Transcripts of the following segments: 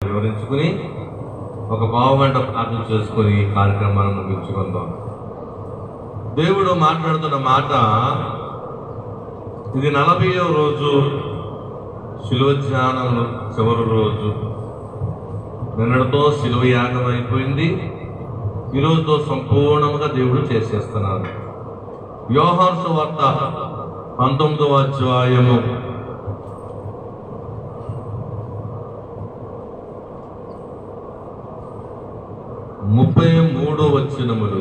వివరించుకుని ఒక పావుగంట ప్రార్థన చేసుకుని ఈ కార్యక్రమాన్ని ముగించుకుందాం. దేవుడు మాట్లాడుతున్న మాట, ఇది 40వ రోజు, శిలువ ధ్యానం చివరి రోజు. నిన్నటితో శిలువ యాగం అయిపోయింది. ఈరోజుతో సంపూర్ణంగా దేవుడు చేసేస్తున్నారు. యోహాను సువార్త 19వ అధ్యాయము 33వ వచనములు,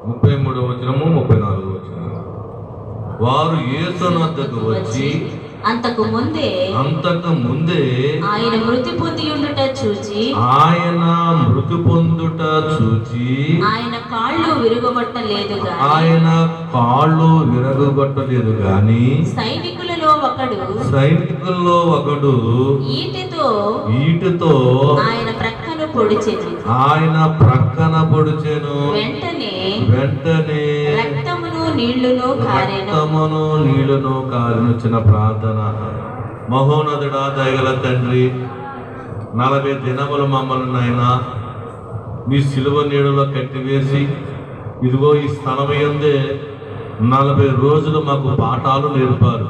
33వ వచనము, 34వ వచనము. వారు యేసు వద్దకు వచ్చి అంతకు ముందే ఆయన మృతి పొంది ఉండుట చూచి ఆయన కాళ్ళు విరగొట్టలేదు గాని సైనికులలో ఒకడు ఈటెతో ఆయన ప్రక్కన పొడిచెను. వెంటనే రక్తమును నీళ్లును కారెను. చిన్న ప్రార్థన. మహోన్నతుడా, దయగల తండ్రి, 40 దినములు మమ్మల్ని నాయన మీ సిలువ నీడలో కట్టివేసి ఇదిగో ఈ స్థలమయందే 40 రోజులు మాకు పాఠాలు నేర్పారు.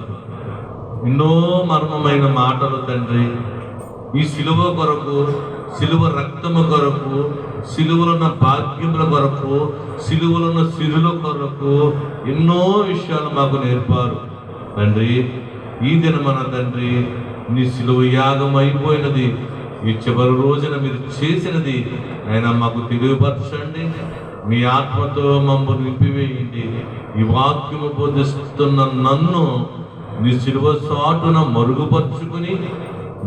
ఎన్నో మర్మమైన మాటలు తండ్రి. ఈ సిలువ కొరకు, సిలువ రక్తము కొరకు, సిలువలున్న భాగ్యముల కొరకు, సిలువలున్న సిరుల కొరకు ఎన్నో విషయాలు మాకు నేర్పారు తండ్రి. ఈ దినమన తండ్రి, నీ సిలువ యాగం అయిపోయినది. ఈ చివరి రోజున మీరు చేసినది ఆయన మాకు తెలియపరచండి. మీ ఆత్మతో మమ్మల్ని నింపివేయండి. ఈ వాక్యము బోధిస్తున్న నన్ను నీ సిలువ చాటున మరుగుపరుచుకుని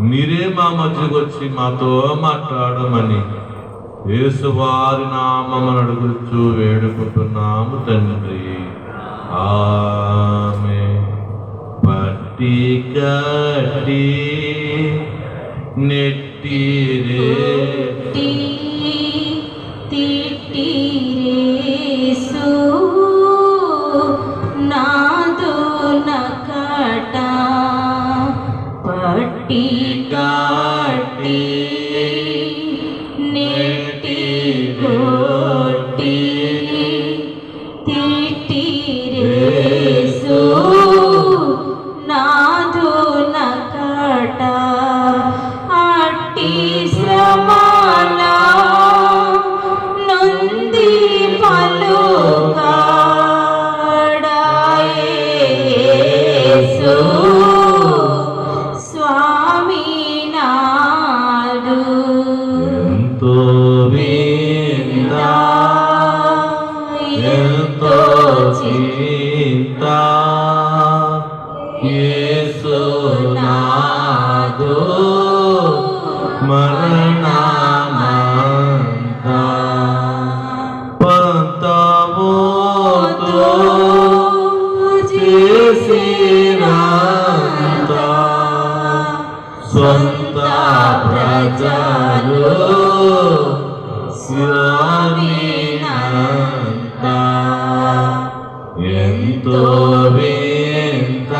మీరే మా మధ్యకు వచ్చి మాతో మాట్లాడమని యేసువారి నామమున అడుగుచూ వేడుకుంటున్నాము తండ్రి. ఆమేన్. పట్టి కట్టి నెట్టిరే సొంత ప్రజలు ఎంతో వింత,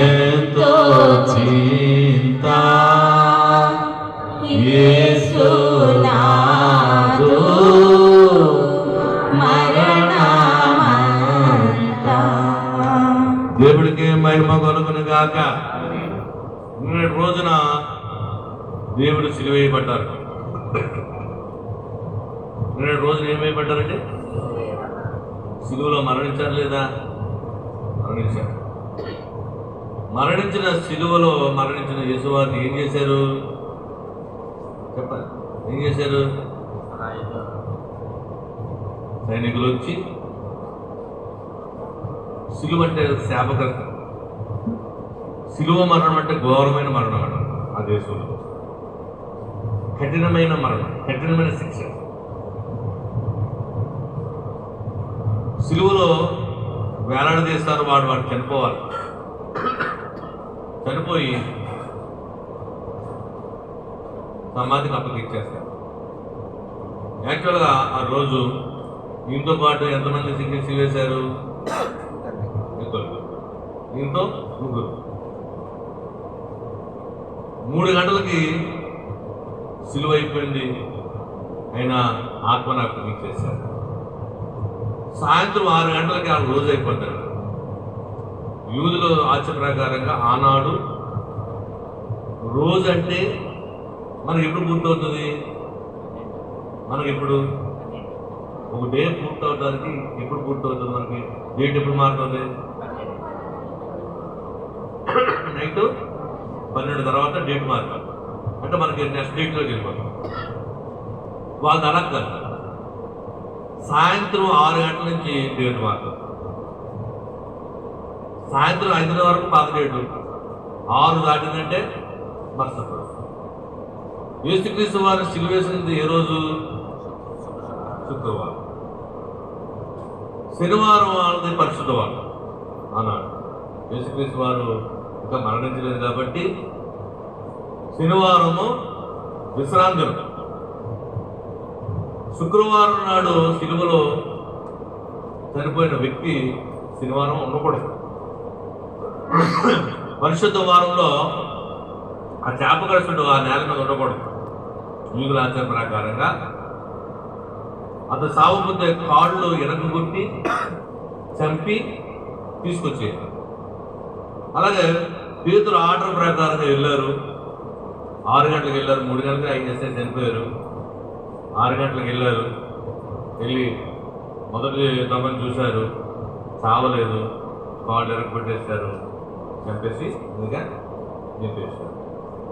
ఎంతో చింత, యేసునాథు మరణమంతా. దేవుడికి మహిమ కలుగును గాక. నిన్నటి రోజున దేవుడు సిలువేయబడ్డారు. నిన్నటి రోజున ఏమైపడ్డారంటే సిలువలో మరణించారు లేదా? మరణించారు. మరణించిన సిలువలో మరణించిన యేసువారిని ఏం చేశారు చెప్పాలి? ఏం చేశారు? సైనికులు వచ్చి, సిలువ అంటే శాపగ్రస్తం, సిలువ మరణం అంటే ఘోరమైన మరణం అట. ఆ దేశంలో కఠినమైన మరణం, కఠినమైన శిక్ష. సిలువలో వేలాడదీస్తారు. వాడు చనిపోవాలి. చనిపోయి సమాధికి అప్పగిచ్చేస్తారు. యాక్చువల్గా ఆ రోజు దీంతో పాటు ఎంతమంది సిగ్నేచర్ వేశారు? దీంతో ముగ్గురు. 3 గంటలకి సిలువ అయిపోయింది, ఆయన ఆత్మను అప్పగించేశారు. సాయంత్రం 6 గంటలకి ఆ రోజు అయిపోతాడు. యూదుల ఆచార ప్రకారంగా ఆనాడు రోజు అంటే మనకి ఎప్పుడు పూర్తవుతుంది? మనకి ఎప్పుడు ఒక డే పూర్తవడానికి ఎప్పుడు పూర్తవుతుంది? మనకి డేట్ ఎప్పుడు మారుతుంది? నైట్ 12 తర్వాత డేట్ మారుతుంది అంటే మనకి నెక్స్ట్ డేట్లోకి వెళ్ళిపోతాం. వాళ్ళు అలా కాదు, సాయంత్రం 6 గంటల నుంచి డేట్ మారుతుంది. సాయంత్రం 5 వరకు పాత డేటు, 6 దాటిందంటే మరుసటి రోజు. యేసుక్రీస్తు వారు సిలువ వేసినది ఏ రోజు? శుక్రవారం. శనివారం వాళ్ళది పరిశుద్ధవారం. అన్నాడు యేసుక్రీస్తు వారు ఇంకా మరణించలేదు కాబట్టి శనివారము విశ్రాంతి దినం. శుక్రవారం నాడు సిలువలో చనిపోయిన వ్యక్తి శనివారం ఉండకూడదు. పరిశుద్ధ వారంలో ఆ చేపకరుసుడు ఆ నేల మీద ఉండకూడదు. యూదుల ఆచార ప్రకారంగా అతను సాగుపోతే కాళ్ళు ఎనగొట్టి చంపి తీసుకొచ్చేది. అలాగే పేతురు ఆర్డర్ ప్రకారంగా వెళ్ళారు. 6 గంటలకు వెళ్ళారు, 3 గంటలకు ఆయన చేస్తే చనిపోయారు. 6 గంటలకు వెళ్ళారు, వెళ్ళి మొదటి దొంగను చూశారు, చావలేదు, కాళ్ళు ఎరగొట్టేశారు, చంపేసి ఇంకా చంపేశారు.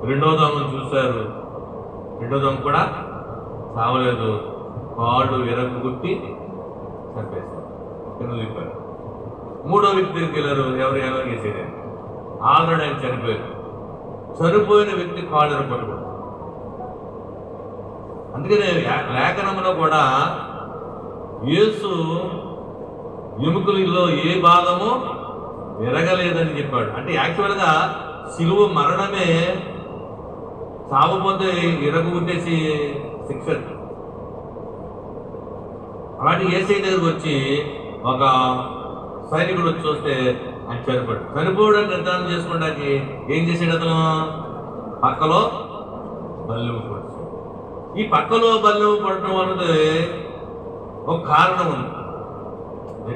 రెండో దొంగను చూశారు, రెండో దొంగ కూడా చావలేదు, కాళ్ళు ఎరగొట్టి చంపేశారు, కింద దింపారు. మూడో వ్యక్తి దగ్గరికి వెళ్ళారు, ఎవరు చేసేది? ఆల్రెడీ ఆయన చనిపోయారు. చనిపోయిన వ్యక్తి కాళ్ళు ఎరగొట్టకూడదు. అందుకనే లేఖనంలో కూడా యేసు ఎముకలలో ఏ భాగము ఎరగలేదని చెప్పాడు. అంటే యాక్చువల్గా సిలువ మరణమే చావపోతే ఎరగొట్టేసి శిక్ష. అలాంటి యేసయ్య దగ్గరకు వచ్చి ఒక సైనికుడు వచ్చి చూస్తే ఆయన చనిపోయాడు. చనిపోవడానికి నిర్ధారణ చేసుకోవడానికి ఏం చేసాడు అతను? పక్కలో బల్లెము పడుతుంది. ఈ పక్కలో బల్లెము పడటం అన్నది ఒక కారణం ఉంది.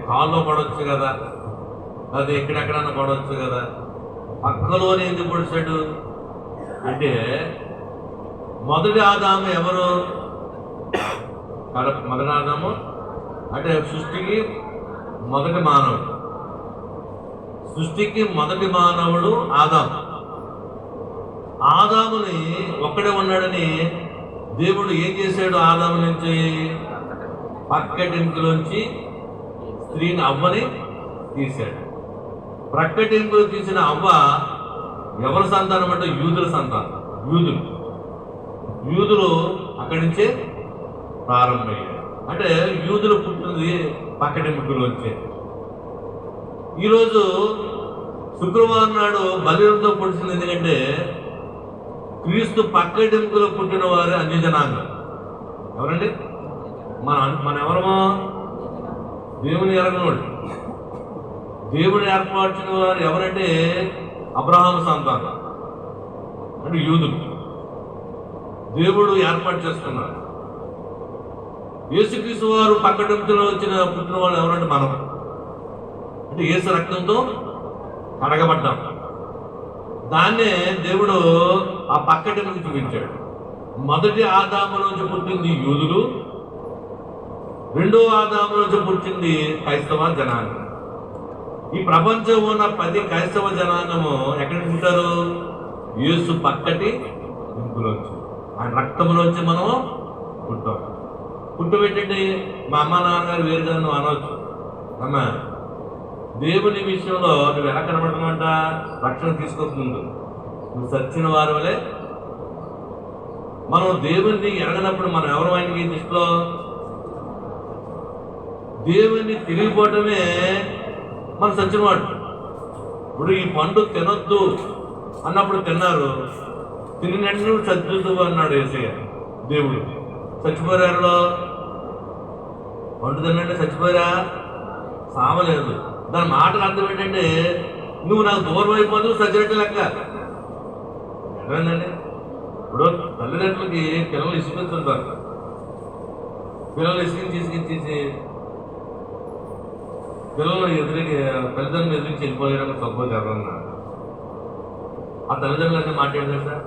కాల్లో పడవచ్చు కదా, అది ఎక్కడెక్కడన్నా పడవచ్చు కదా. పక్కలోనే ఎందుకు పొడిచాడు అంటే మొదటి ఆదాము ఎవరు? మొదటి ఆదాము అంటే సృష్టికి మొదటి మానవుడు. సృష్టికి మొదటి మానవుడు ఆదాము. ఆదాముని ఒక్కడే ఉన్నాడని దేవుడు ఏం చేశాడు? ఆదాము నుంచి పక్కటెంపులోంచి స్త్రీని అవ్వని తీశాడు. ప్రక్కటెంపులు తీసిన అవ్వ ఎవరి సంతానం అంటే యూదుల సంతానం. యూదులు అక్కడి నుంచే ప్రారంభమయ్యారు. అంటే యూదులు పుట్టినది పక్కటెంపులోంచే. ఈరోజు శుక్రవారం నాడు బలితో పొడిచింది. ఎందుకంటే క్రీస్తు పక్కటెంపులో పుట్టిన వారు అన్యజనాంగం. ఎవరండి? మన ఎవరమో దేవుని ఎరగనోడు. దేవుని ఏర్పరిచిన వారు ఎవరంటే అబ్రహాము సంతానం, అంటే యూదులు. దేవుడు ఏర్పాటు చేసుకున్నారు. యేసుక్రీస్తు వారు పక్కటెంపులో పుట్టిన వాళ్ళు ఎవరంటే మనం. అంటే యేసు రక్తంతో కడగబడ్డాం. దాన్నే దేవుడు ఆ పక్కటెంపులకు చూపించాడు. మొదటి ఆదాము నుంచి పుట్టింది యూదులు, రెండో ఆదాము నుంచి పుట్టింది క్రైస్తవ జనాంగం. ఈ ప్రపంచం ఉన్న 10 క్రైస్తవ జనాంగము ఎక్కడికి పుట్టారు? యేసు పక్కటి ఇంపులోంచి, ఆయన రక్తంలోంచి మనం పుట్టాం. పుట్టుబెట్టండి. మా అమ్మ నాన్నగారు వేరు కదా నువ్వు అనవచ్చు. అమ్మ, దేవుని విషయంలో నువ్వు ఎలా కనబడుతున్నావంట? రక్షణ తీసుకోకుండా నువ్వు సచ్చిన వారి వలె. మనం దేవుణ్ణి ఎరగనప్పుడు మనం ఎవరు? ఆయనకి దృష్టిలో దేవుణ్ణి తిరిగిపోవటమే మన సచ్చినవాడు. ఇప్పుడు ఈ పండు తినొద్దు అన్నప్పుడు తిన్నారు, తిన్నట్టు చచ్చుతూ అన్నాడు యేసయ్య దేవుడు. చచ్చిపోయారులో పండు తిన్నంటే చచ్చిపోయారా? సావలేదు. దాని మాటలు అర్థం ఏంటంటే నువ్వు నాకు దూరం అయిపోతావు చచ్చినట్టు లెక్క. ఏమైందండి? ఇప్పుడు తల్లిదండ్రులకి పిల్లలు ఇసుకుంటుంటారు. పిల్లలు ఇసుకించేసి పిల్లలు తల్లిదండ్రులు ఎదురించి వెళ్ళిపోయారు. సపోజ్ ఎవరన్నా ఆ తల్లిదండ్రులు అంటే మాట్లాడతారు సార్,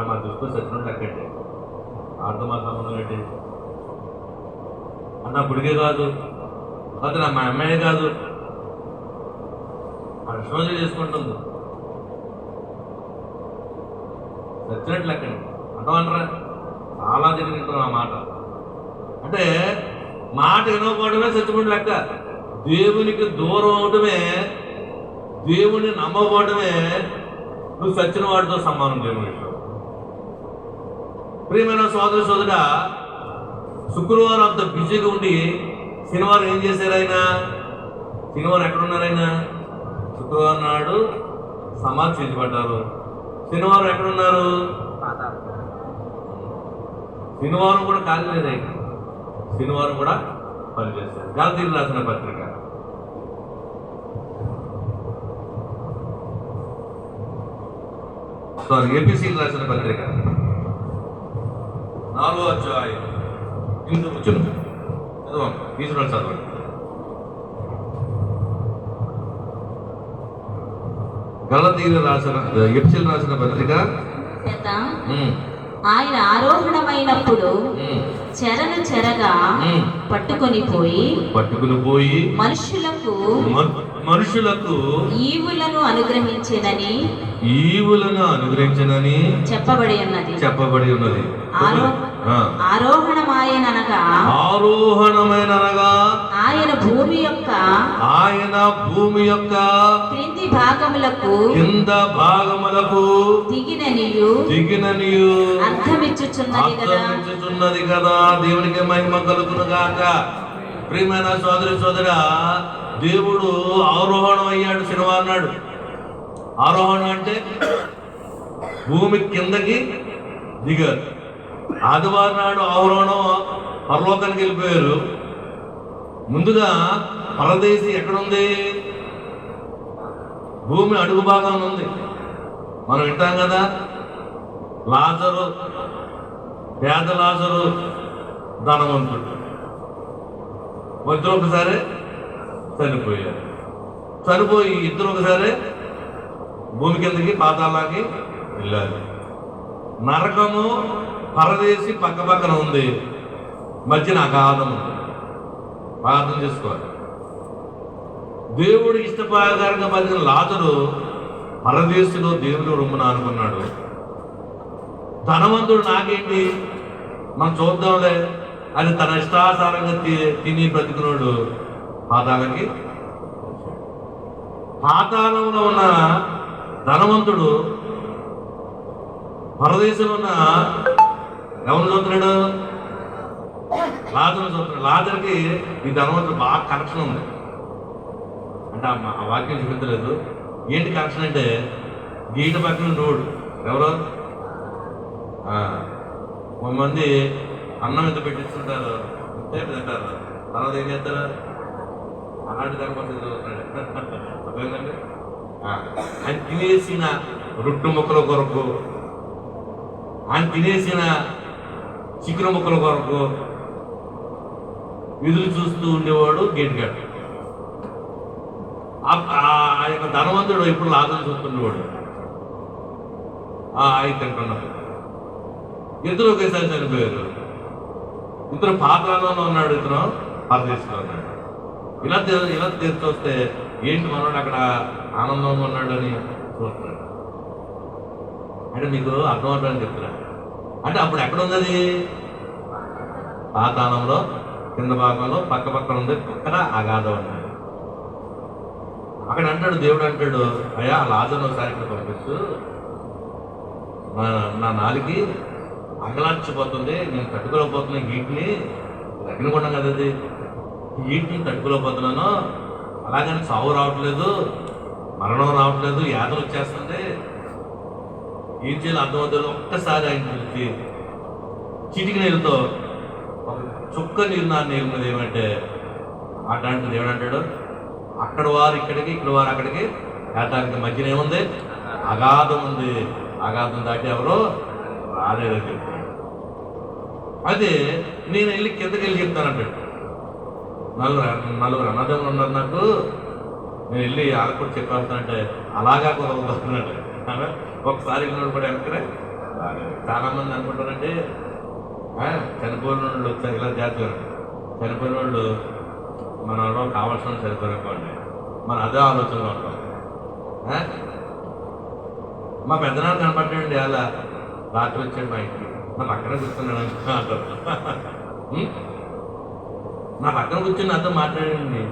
మా దృష్టిలో సచ్చినట్టు అక్కడే ఆడతో మా సంబంధం ఏంటి అన్న గుడికే కాదు, అతను మా అమ్మాయే కాదు, అక్షరాలు చేసుకుంటుంది. చచ్చినట్లు లెక్క అంటామంటారా? చాలా జరిగింటాం ఆ మాట. అంటే మాట వినకపోవడమే చచ్చిపోవడం లెక్క. దేవునికి దూరం అవడమే, దేవుని నమ్మకపోవడమే నువ్వు చచ్చిన వాడితో సమానం. దేవుని విషయం ప్రియమైన సోదరు సోదరా, శుక్రవారం అంత బిజీగా ఉండి శనివారం ఏం చేశారు ఆయన? శనివారం ఎక్కడున్నారైనా? శుక్రవారం నాడు సమాధి చేయబడ్డారు. శనివారం ఎక్కడున్నారు? శనివారం కూడా ఖాళీ లేదు ఆయన. శనివారం కూడా పనిచేశారు. గలతీయులకు రాసిన పత్రిక ఏపీసీకి రాసిన పత్రిక 4వ అధ్యాయం 8వ వచనం చదవండి. తీసుకుని చదవండి. గలతీయులకు రాసిన ఎఫెసీయులకు రాసిన పత్రిక. ఆయన ఆరోహణమైనప్పుడు చెరను చెరగా పట్టుకొని పోయి మనుషులకు ఈవులను అనుగ్రహించెనని చెప్పబడి ఉన్నది. ఆరోహణమాయననగా ఆయన భూమి యొక్క క్రింది భాగములకు దిగిననియు అర్థమిచ్చుచున్నది కదా. దేవునికి మహిమ కలుగును గాక. ప్రియమైన సోదరి సోదరా, దేవుడు ఆరోహణం అయ్యాడు శనివారం నాడు. ఆరోహణం అంటే భూమి కిందకి దిగారు. ఆదివారం నాడు ఆరోహణం పరలోకానికి వెళ్ళిపోయారు. ముందుగా పరదేశి ఎక్కడుంది? భూమి అడుగు భాగంలో ఉంది. మనం వింటాం కదా, లాజరు, పేద లాజరు, ధనవంతుడు ఇద్దరు ఒకసారి చనిపోయారు. చనిపోయి ఇద్దరు ఒకసారి భూమి కిందకి పాతాళానికి వెళ్ళారు. నరకము పరదేశి పక్క పక్కన ఉంది, మధ్యన అగాధం ఉంది. బాగా అర్థం చేసుకోవాలి. దేవుడు ఇష్టప్రకారంగా బతికిన లాజరు పరదేశిలో దేవుడు రొమ్మున అనుకున్నాడు. ధనవంతుడు నాకేంటి, మనం చూద్దాంలే అని తన ఇష్టాసారంగా తిని బ్రతికినోడు పాతాళానికి. పాతాళంలో ఉన్న ధనవంతుడు పరదేశంలో ఉన్న ఎవరు చూస్తున్నాడు? లాజరు చూస్తున్నాడు. లాజర్కి ఈ ధనవంతుడు బాగా కనెక్షన్ ఉంది. అంటే ఆ వాక్యం చూపించలేదు. ఏంటి కనెక్షన్ అంటే, గీట పక్కన రోడ్ ఎవరో కొంతమంది అన్నం ఎంత పెట్టిస్తుంటారు, తింటారు, తర్వాత ఏం చేస్తారు? అలాంటి దానికోసం చదువుతున్నాడు. ఆయన తినేసిన రొట్టె ముక్కల కొరకు, ఆయన తినేసిన చికెన్ ముక్కల కొరకు ఎదురు చూస్తూ ఉండేవాడు గేట్ గాడు. ఆ యొక్క ధనవంతుడు ఇప్పుడు లాభం చూస్తుండేవాడు. ఆయన తింటున్నాడు. ఇద్దరు ఒకేసారి చనిపోయారు. ఇద్దరు పాతాళంలో ఉన్నాడు, ఇద్దరు పరదేశంలో ఉన్నాడు. ఇలా తీర్చి వస్తే ఏంటి మనోడు అక్కడ ఆనందంగా ఉన్నాడు అని చూస్తున్నాడు. అంటే మీకు అర్థం అవుతుందని చెప్తున్నాడు. అంటే అప్పుడు ఎక్కడ ఉన్నది? పాతాళంలో కింద భాగంలో పక్క పక్కన ఉంది, పక్కన అగాధం అన్నాడు. అక్కడ అంటాడు దేవుడు, అంటాడు, అయ్యా లాజర్ను ఒకసారి ఇక్కడ పంపిస్తూ, నా నాలుగు అంగలార్చిపోతుంది, నేను తట్టుకోలేకపోతున్నా హీట్ని. తగ్గినకుండా కదా అది, హీట్ని తట్టుకోలేకపోతున్నాను. అలాగని సావు రావట్లేదు, మరణం రావట్లేదు, యాదన వచ్చేస్తుంది. ఏం చేయాలి అర్థమవుతుంది. ఒక్కసారి ఆయన పిలిచి చిటికి నీళ్ళతో ఒక చుక్క నీరు నా నీరు మీద ఏమంటే అట్లాంటి దేవుడు అంటాడు, అక్కడ వారు ఇక్కడికి, ఇక్కడ వారు అక్కడికి, ఏటానికి మధ్యన ఏముంది? అగాధం ఉంది, అగాధం దాటి ఎవరో రాలేదని చెప్తాడు. అదే నేను వెళ్ళి కిందకి వెళ్ళి చెప్తానంటాడు. నలుగురు అన్నదమ్ములు ఉన్నారు నాకు, నేను వెళ్ళి వాళ్ళకు కూడా చెప్పేస్తానంటే అలాగా కుదరదు. ఒకసారి వెళ్ళినప్పుడు కూడా వెనకరే చాలా మంది అనుకుంటారంటే చనిపోయిన వాళ్ళు వచ్చారు ఇలా జాతీయ చనిపోయిన వాళ్ళు మన కావాల్సిన వాళ్ళు చనిపోయిననుకోండి, మనం అదే ఆలోచనలో ఉంటాం. మా పెద్దనాన్న కనపడ్డాడండి అలా రాత్రి వచ్చాడు మా ఇంటికి, నా పక్కన కూర్చున్నాడు అంటారు. నా పక్కన కూర్చొని నాతో మాట్లాడండి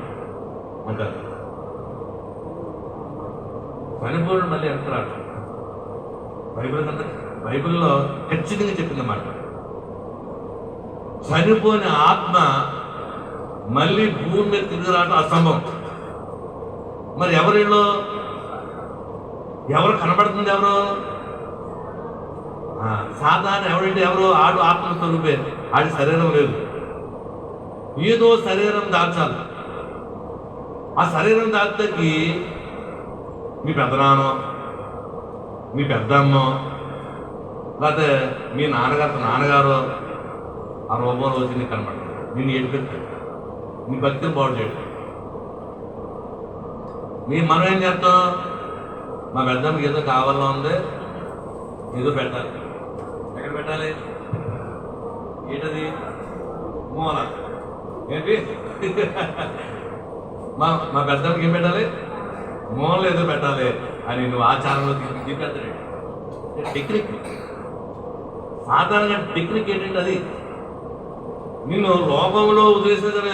అంటారు. చనిపోవడం మళ్ళీ ఎంత రాడు. బైబిల్లో ఖచ్చితంగా చెప్పిందన్నమాట, చనిపోయిన ఆత్మ మళ్ళీ భూమి మీద తిరిగి రావడం అసంభవం. మరి ఎవరిలో ఎవరు కనబడుతుంది? ఎవరు సాధారణ ఎవరంటే ఎవరు? ఆడు ఆత్మస్వరూపే, ఆడి శరీరం లేదు. ఏదో శరీరం దాచాలి. ఆ శరీరం దాచడానికి మీ పెద్దనాన్నో మీ పెద్దమ్మో లేకపోతే మీ నాన్నగారు ఆ రూపంలో వచ్చి నీకు కనబడతాడు, నిన్ను ఏడిపెట్టాడు, నీ భక్తిని బాగు చేయడు. మనం ఏం చేస్తాం? మా పెద్దమ్మకి ఏదో కావాలో ఉంది, ఏదో పెట్టాలి. ఎక్కడ పెట్టాలి? ఏంటది? మూల. ఏంటి? మా పెద్దమ్మకి ఏం పెట్టాలి? మూలలో ఏదో పెట్టాలి అని నువ్వు ఆచారంలో తీసుకెళ్తాడు. టెక్నిక్, సాధారణంగా టెక్నిక్ ఏంటంటే అది నిన్ను లోకంలో వదిలేసిన సరే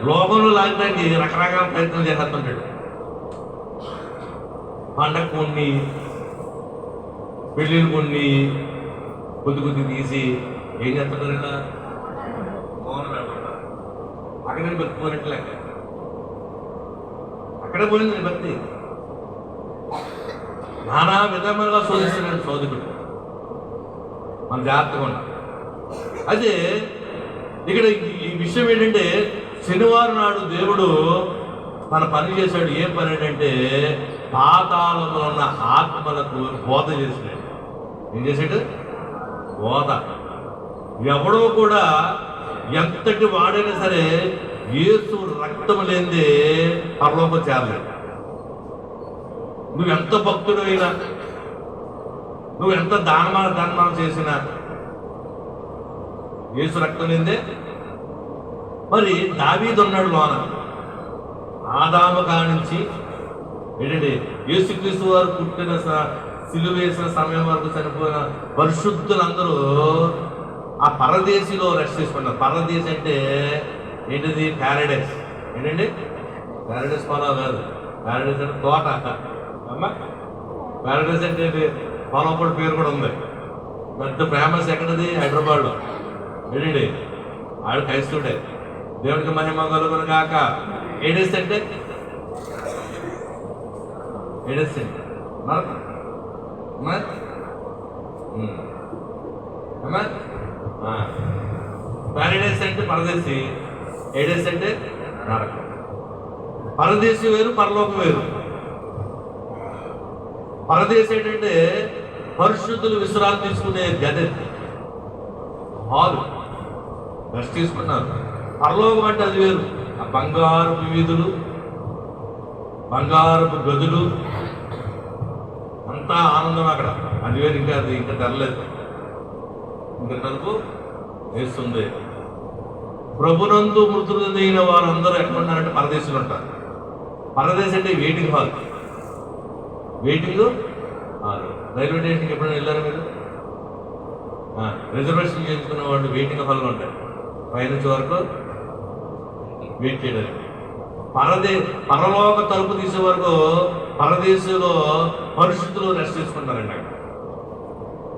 లోకంలో లాగడానికి రకరకాల ప్రయత్నం చేస్తుంటాడు. పండగ కొన్ని, పెళ్ళిళ్ళు కొన్ని కొద్ది తీసి ఏం చేస్తుంటారు? ఇలా మౌనం పెడుతుంటారు. అక్కడ నేను బతికిపోయినట్టు లెక్క, అక్కడే పోయింది నేను భక్తి. నానా విధములుగా శోధిస్తున్నాడు శోధకుడు. మన జాగ్రత్తగా ఉన్నాం. అదే ఇక్కడ ఈ విషయం ఏంటంటే శనివారం నాడు దేవుడు తన పని చేశాడు. ఏం పని ఏంటంటే పాతాళంలో ఉన్న ఆత్మలకు బోధ చేసినాడు. ఏం చేశాడు? బోధ. ఎవడో కూడా ఎంతటి వాడైనా సరే యేసు రక్తం లేనిదే పరలోకం చేరలేదు. నువ్వెంత భక్తుడు అయినా, నువ్వెంత దానమానం చేసినా యేసు రక్తం లేనిదే. మరి దావీదు ఉన్నాడు లోన, ఆదాము కానించి ఏంటంటే యేసుక్రీస్తు వారు పుట్టిన సిలువ వేసిన సమయం వరకు చనిపోయిన పరిశుద్ధులందరూ ఆ పరదేశిలో రెస్ట్ తీసుకున్నారు. పరదేశి అంటే ఏంటిది? ప్యారడైస్. ఏంటండి? ప్యారడైస్ పొలం కాదు, ప్యారడైస్ అంటే తోట అమ్మా. ప్యారడైస్ అంటే పొలం కూడా పేరు కూడా ఉంది. పెద్ద ఫేమస్ ఎక్కడది? హైదరాబాద్లో. ఏంటండి? ఆడు క్రైస్తవుడే. దేవుడికి మహిమ కలుగును కాక. ఏడేస్ అంటే ఏడేస్ అంటే ప్యారడైస్ అంటే పరదేశి, ఏడేస్ అంటే నరకం. పరదేశి వేరు, పరలోకం వేరు. పరదేశి ఏంటంటే పరిశుద్ధులు విశ్రాంతి తీసుకునే గది, హాలు, రెస్ట్ తీసుకున్నారు. పరలోకం అంటే అది వేరు. ఆ బంగారపు వీధులు, బంగారపు గదులు, అంతా ఆనందం అక్కడ. అది వేరు. ఇంకా తెరలేదు, ఇంకా తలుపు వేస్తుంది. ప్రభునందు మృతులైన వారందరూ ఎక్కడున్నారంటే పరదేశులు ఉంటారు. పరదేశం అంటే waiting hall. Waiting hall. Railway స్టేషన్కి ఎప్పుడైనా వెళ్ళారా మీరు? రిజర్వేషన్ చేసుకున్న వాళ్ళు వెయిటింగ్ హాల్లో ఉంటారు. పైనుంచి వరకు వెయిట్ చేయడానికి. పరలోక తలుపు తీసే వరకు పరదేశంలో పరిశుద్ధులు రెస్ట్ తీసుకుంటారండి. అక్కడ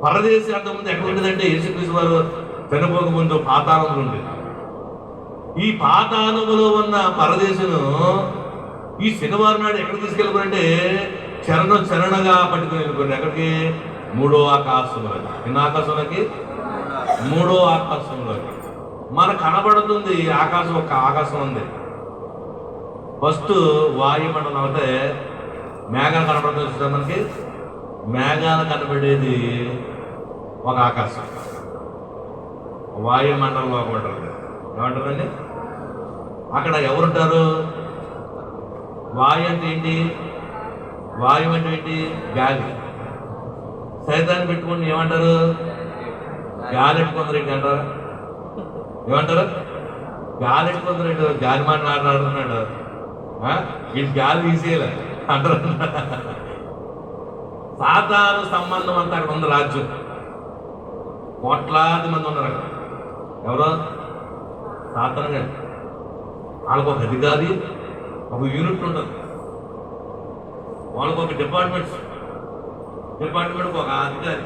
పరదేశం అంతకుముందు ఎక్కడ ఉండేదంటే యేసుక్రీస్తు వారు చనిపోక ముందు పాతాళంలో ఉండేది. ఈ పాతాళములో ఉన్న పరదేశను ఈ శనివారం నాడు ఎక్కడ తీసుకెళ్ళిపోయారంటే చరణగా పట్టుకుని వెళ్ళిపోయింది. ఎక్కడికి? మూడో ఆకాశంలోకి. ఎన్ని ఆకాశంలోకి? మూడో ఆకాశంలోకి. మనకు కనబడుతుంది ఆకాశం, ఒక్క ఆకాశం ఉంది. ఫస్ట్ వాయుమండలం అంటే మేఘాలు కనబడుతుంది మనకి. మేఘాలు కనబడేది ఒక ఆకాశం, వాయుమండలంలో ఉంటుంది. ఏమంటారండి? అక్కడ ఎవరుంటారు? వాయు అంటే ఏంటి? వాయువు అంటే ఏంటి? గాలి. సైతాన్ని పెట్టుకుని ఏమంటారు? గాలి ఎట్టుకుందరు ఏంటి అంటారు? ఏమంటారు? గాలి ఎట్టుకుందరు ఏంటి? గాలి మాట్లాడుతున్నాడు, వీటి గాలి తీసేయాలి అంటారు. సాతాను సంబంధం అంతా అక్కడ ఉంది. రాజ్యం కోట్లాది మంది ఉన్నారు అక్కడ. ఎవరో సాతాను గారు. వాళ్ళకు ఒక అధికారి, ఒక యూనిట్ ఉంటుంది, వాళ్ళకు ఒక డిపార్ట్మెంట్కి ఒక అధికారి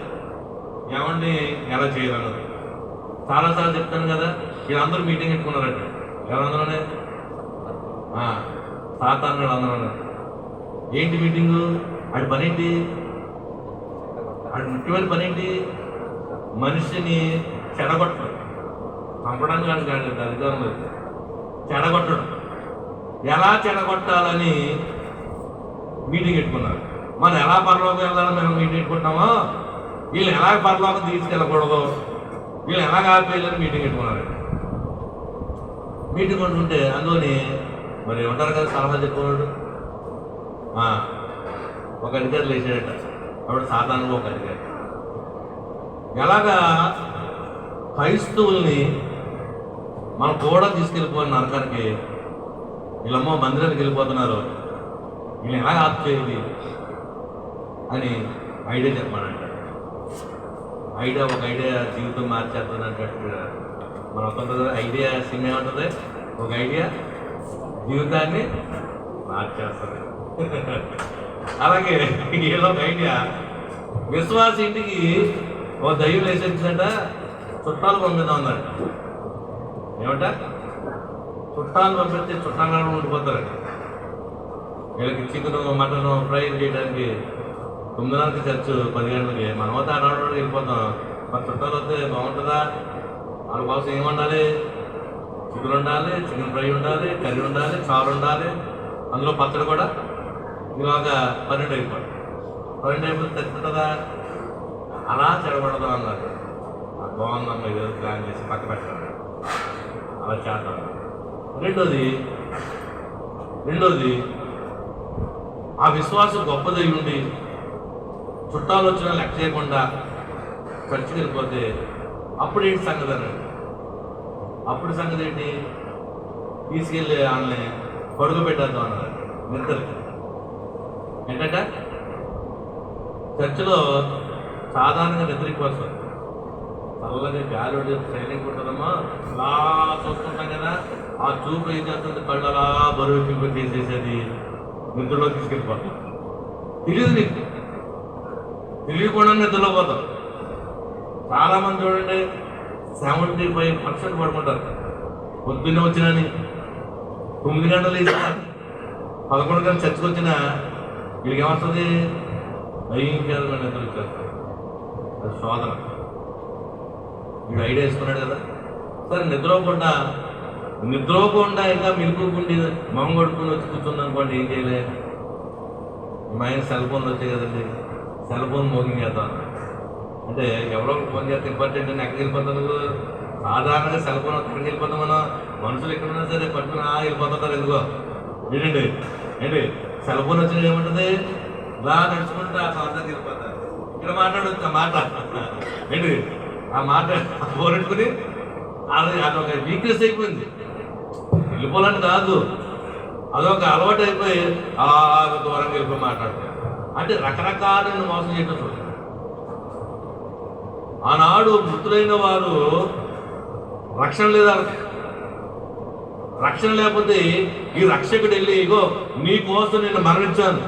ఏమండి ఎలా చేయాలన్నది. చాలాసార్లు చెప్తాను కదా, వీళ్ళందరూ మీటింగ్ పెట్టుకున్నారంటే ఎవరందరూనే సాతాను అందరూ. ఏంటి మీటింగు? వాడి పని ఏంటి? వాడి ముఖ్యమైన పని ఏంటి? మనిషిని చెడగొట్టడం. చంపడానికి కాదు, అధికారం లేదు, చెడగొట్టడం. ఎలా చెడగొట్టాలని మీటింగ్ పెట్టుకున్నారు. మనం ఎలా పరలోకం వెళ్ళాలని మనం మీటింగ్ పెట్టుకుంటామో, వీళ్ళు ఎలా పరలోకం తీసుకెళ్ళకూడదు, వీళ్ళు ఎలా ఆపేయాలని మీటింగ్ పెట్టుకున్నారు. మీటింగ్ ఉంటుంటే అందులోని మరి ఉంటారు కదా సలహా చెప్పేవాడు. ఒక అధికారి లేచాడట, అప్పుడు సాధారణంగా ఒక అధికారి ఎలాగా క్రైస్తవుల్ని మనం కూడా తీసుకెళ్ళిపోయిన నరకానికి, వీళ్ళమ్మో మందిరానికి వెళ్ళిపోతున్నారు, వీళ్ళు ఎలా ఆప్ చేయాలి అని ఐడియా చెప్పమనంట. ఒక ఐడియా జీవితం మార్చేస్తుంది అన్నట్టు మన వస్తుంటుంది. ఐడియా సినిమా ఏమంటుంది? ఒక ఐడియా జీవితాన్ని మార్చేస్తుంది. అలాగే ఏదో ఒక ఐడియా విశ్వాస ఇంటికి ఒక దయ్యం వేసేసిందట, చుట్టాలు పంపిద్దాం అన్నాడు. ఏమంట? చుట్టాలు పంపిస్తే చుట్టాలు ఉండిపోతారు. వీళ్ళకి చికెన్ మటన్ ఫ్రై చేయడానికి 9 చర్చు 10 గంటలకి, మనమైతే ఆడవాడికి వెళ్ళిపోతాం. మరి చుట్టాలు వస్తే బాగుంటుందా? వాళ్ళ కోసం ఏమి ఉండాలి? చికెన్ ఉండాలి, చికెన్ ఫ్రై ఉండాలి, కర్రీ ఉండాలి, చారు ఉండాలి, అందులో పచ్చడి కూడా. ఇలాగ 12 అయిపోయి 12 అయిపోతే తెచ్చుకుంటుందా? అలా చెడగొడదాం అన్నారు. బాగుందమ్మా, ఏదో ప్లాన్ చేసి పక్క పెట్టాలి, అలా చేద్దాం. రెండోది ఆ విశ్వాసం గొప్పదై ఉండి చుట్టాలు వచ్చినా లెక్క చేయకుండా చర్చికి వెళ్ళిపోతే అప్పుడు ఏంటి సంగతి అన్నాడు. అప్పుడు సంగతి ఏంటి? తీసుకెళ్ళి వాళ్ళని పడుకోబెట్టేద్దాం అన్నారు నిద్రకి. ఏంటంటే చర్చిలో సాధారణంగా నిద్రకి వస్తుంది, చల్లగా గాలి సైలెంట్ ఉంటుందమ్మా, అలా చూసుకుంటాం కదా. ఆ చూపు ఏం చేస్తుంది? కళ్ళు అలా బరువు తీసేసేది, నిద్రలో తీసుకెళ్ళిపోతాం. తెలియదు నీకు, తెలియకుండా నిద్రలో పోతాం. చాలామంది చూడండి 75% పడుకుంటారు. పొద్దున్నే వచ్చినని 9 గంటలు వేసిన 11 గంటలు చర్చకు వచ్చినా వీళ్ళకి ఏమవుతుంది? భయంకరమైన నిద్ర వచ్చేస్తారు. అది శోధన. వీడు ఐడియా వేసుకున్నాడు కదా, సరే నిద్రపోకుండా ఇంకా మిలుపుకుండి మొహం కొడుకుని వచ్చి కూర్చుంది అనుకోండి, ఏం చేయలే. మా ఆయన సెల్ ఫోన్లు వచ్చాయి కదండి, సెల్ ఫోన్ మోగింగ్ చేద్దాం అంటే ఎవరో ఫోన్ చేస్తే ఇంపార్టెంట్ అని ఎక్కడికి వెళ్ళిపోతాను. సాధారణంగా సెల్ ఫోన్ ఎక్కడికి వెళ్ళిపోతాం మనం, మనుషులు ఎక్కడున్నా సరే పట్టుకుని వెళ్ళిపోతుంటారు. ఎందుకో ఏంటండి సెల్ ఫోన్ వచ్చిన ఏముంటుంది? ఇలా నడుచుకుంటే ఆ సాధారణ వెళ్ళిపోతారు. ఇక్కడ మాట్లాడవచ్చు, ఆ మాట ఏంటి, ఆ మాట ఫోన్ పెట్టుకుని అదొక వీక్నెస్ అయిపోయింది. వెళ్ళిపోవాలని కాదు, అదొక అలవాటు అయిపోయి అలాగ దూరంగా వెళ్ళిపోయి మాట్లాడతారు. అంటే రకరకాలైన మోసం చేయడం చూడండి. ఆనాడు మృతులైన వారు రక్షణ లేదా? రక్షణ లేకపోతే ఈ రక్షకుడు వెళ్ళి, ఇగో నీ కోసం నేను మరణించాను,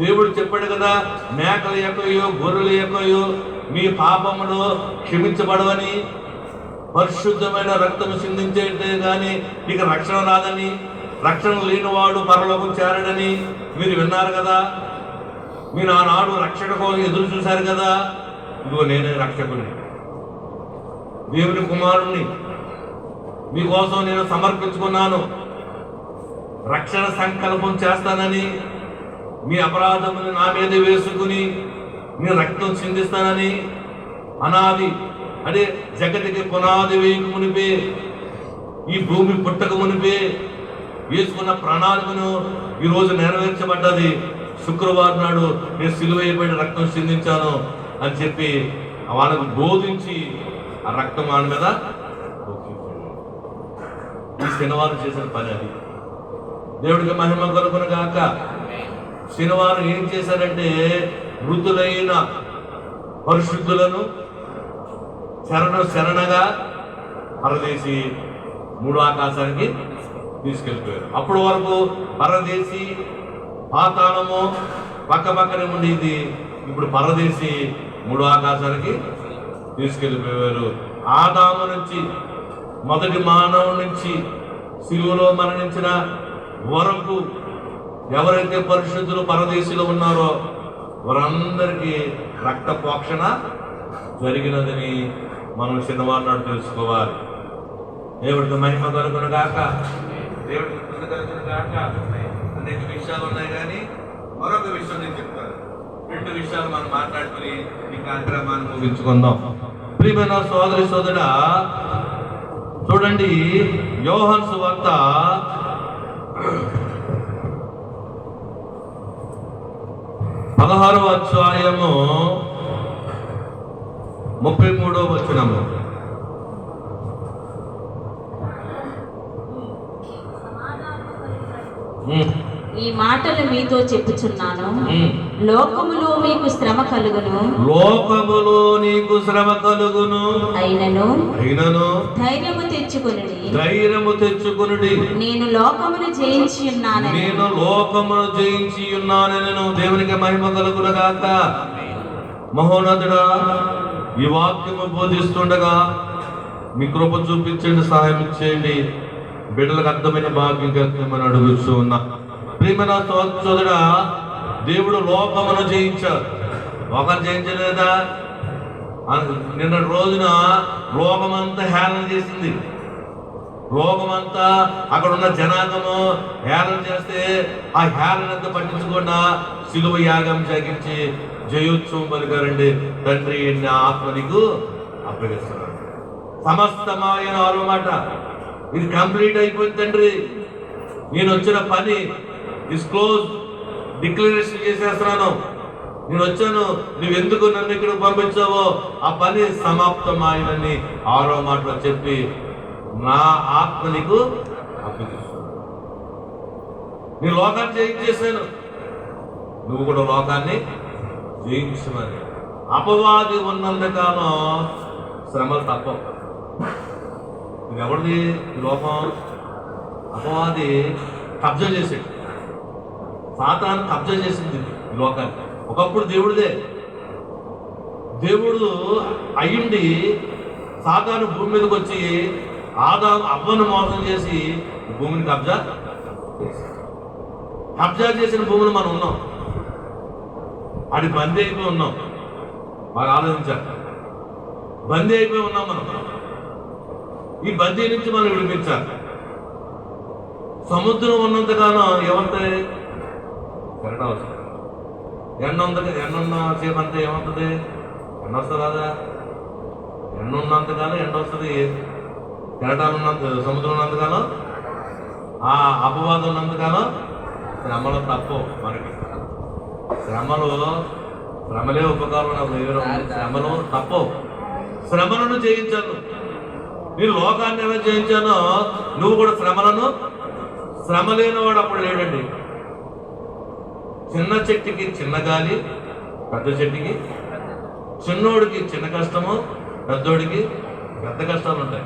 దేవుడు చెప్పాడు కదా, మేకల యొక్కయో గొర్రెల యొక్కయో మీ పాపములు క్షమించబడవని, పరిశుద్ధమైన రక్తము సిందించేటే కానీ ఇక రక్షణ రాదని, రక్షణ లేనివాడు పరలోకం చేరడని మీరు విన్నారు కదా. మీరు ఆనాడు రక్షణ కోసం ఎదురు చూశారు కదా. ఇదిగో నేనే రక్షకుడిని, దేవుని కుమారుణ్ణి, మీకోసం నేను సమర్పించుకున్నాను, రక్షణ సంకల్పం చేస్తానని మీ అపరాధమును నా మీద వేసుకుని నీ రక్తం చిందిస్తానని అనాది అదే జగతికి పునాది వేయక మునిపే, ఈ భూమి పుట్టక మునిపే వేసుకున్న ప్రణాళికను ఈరోజు నెరవేర్చబడ్డది. శుక్రవారం నాడు నేను సిలువ వేయబడి రక్తం చిందించాను అని చెప్పి వాళ్ళకు బోధించి ఆ రక్తం వాళ్ళ మీద ఈ శనివారం చేసిన పని అది. దేవుడికి మహిమ కలుగును గాక. శనివారం ఏం చేశారంటే మృతులైన పరిశుద్ధులను శరణగా పరదేశి మూడు ఆకాశానికి తీసుకెళ్ళిపోయారు. అప్పటి వరకు పరదేశి పాతాళము పక్కనే ఉండేది, ఇప్పుడు పరదేశి మూడు ఆకాశానికి తీసుకెళ్ళిపోయారు. ఆదాము నుంచి మొదటి మానవు నుంచి సిలువలో మరణించిన వరకు ఎవరైతే పరిశుద్ధులు పరదేశిలో ఉన్నారో వారందరికీ రక్త పోక్షణ జరిగినదని మనం శనివారం నాడు తెలుసుకోవాలి. దేవుడికి మహిమ కలుగును గాక. దేవుడికి కృప కలుగును గాక. అనేక విషయాలు ఉన్నాయి, కానీ మరొక విషయం నేను చెప్తాను. 2 విషయాలు మనం మాట్లాడుకుని ఈ కార్యక్రమాన్ని ముగించుకుందాం. ప్రియమైన సోదరి సోదరుడా, చూడండి, యోహాను సువార్త 16వ అధ్యాయము 33వ వచనము. ఈ మాటలు మీతో చెప్పుచున్నాను, లోకములో మీకు శ్రమ కలుగును, లోకములో నీకు శ్రమ కలుగును, అయినను ధైర్యము తెచ్చుకొనుడి, నేను లోకమును జయించి ఉన్నాను. నేను లోకమును జయించి ఉన్నానెను. దేవునికి మహిమ కలుగును గాక. మహోన్నతుడా, ఈ వాక్యము బోధిస్తుండగా మీ కృప చూపించండి, సహాయం చేయండి. బిడ్డలకు అర్థమైన భాగ్యం కల్పించమని అడుగుతూ ఉన్నా. ప్రియమైన సోదరుడా, దేవుడు లోకమును జయించారు. ఒకరు జయించలేదా? నిన్న రోజున లోకమంతా హేళన చేసింది. లోకమంతా అక్కడ ఉన్న జనాంగము హేళన చేస్తే ఆ హేళనంతా పట్టించకుండా సిలువ యాగం జరిగించి జయోత్సవం పలికారండి. తండ్రి నా ఆత్మ నీకు అప్పగిస్తున్నాడు. సమస్తమైన మాట ఇది కంప్లీట్ అయిపోయింది తండ్రి. నేను వచ్చిన పని ఇస్ క్లోజ్, డిక్లరేషన్ చేసేస్తున్నాను. నేను వచ్చాను, నువ్వెందుకు నన్ను ఇక్కడ పంపించావో ఆ పని సమాప్తమైనని 6వ మాటలో చెప్పి నా ఆత్మ నీకు అప్పగిస్తున్నాను. నీ లోకాన్ని జయించేశాను, నువ్వు కూడా లోకాన్ని జయించమని. అపవాది ఉన్నంతకాలం శ్రమలు తప్పవు. ఇది ఎవరిది లోకం? అపవాది కబ్జా చేసాడు. సాతాను కబ్జా చేసింది ఈ లోకాన్ని. ఒకప్పుడు దేవుడిదే. దేవుడు అయ్యుండి సాతాను భూమి మీదకి వచ్చి అవ్వను మోసం చేసి భూమిని కబ్జా చేసిన భూమిని మనం ఉన్నాం. అది బందీ అయిపోయి ఉన్నాం. బాగా ఆలోచించాలి. బందీ అయిపోయి ఉన్నాం మనం. ఈ బందీ నుంచి మనం విడిపించాలి. సముద్రం ఉన్నంతగానో ఎవరితే కరెక్ట్ అవసరం. ఎండున్న సేపు అంటే ఏమవుతుంది? ఎండ వస్తుంది కదా. ఎండ ఉన్నంతగానో ఎండ వస్తుంది. కెరటాలు ఉన్నంత, సముద్రం ఉన్నంతగానో, ఆ అపవాదం ఉన్నంతగానో శ్రమలు తప్పవు మనకి. శ్రమలే ఉపకారం. శ్రమలు తప్పవు. శ్రమలను జయించాను. మీరు లోకాన్ని ఎలా జయించానో నువ్వు కూడా శ్రమ లేనివాడు అప్పుడు లేడండి. చిన్న చెట్టుకి చిన్న గాలి, పెద్ద చెట్టుకి, చిన్నోడికి చిన్న కష్టము, పెద్దోడికి పెద్ద కష్టాలు ఉంటాయి.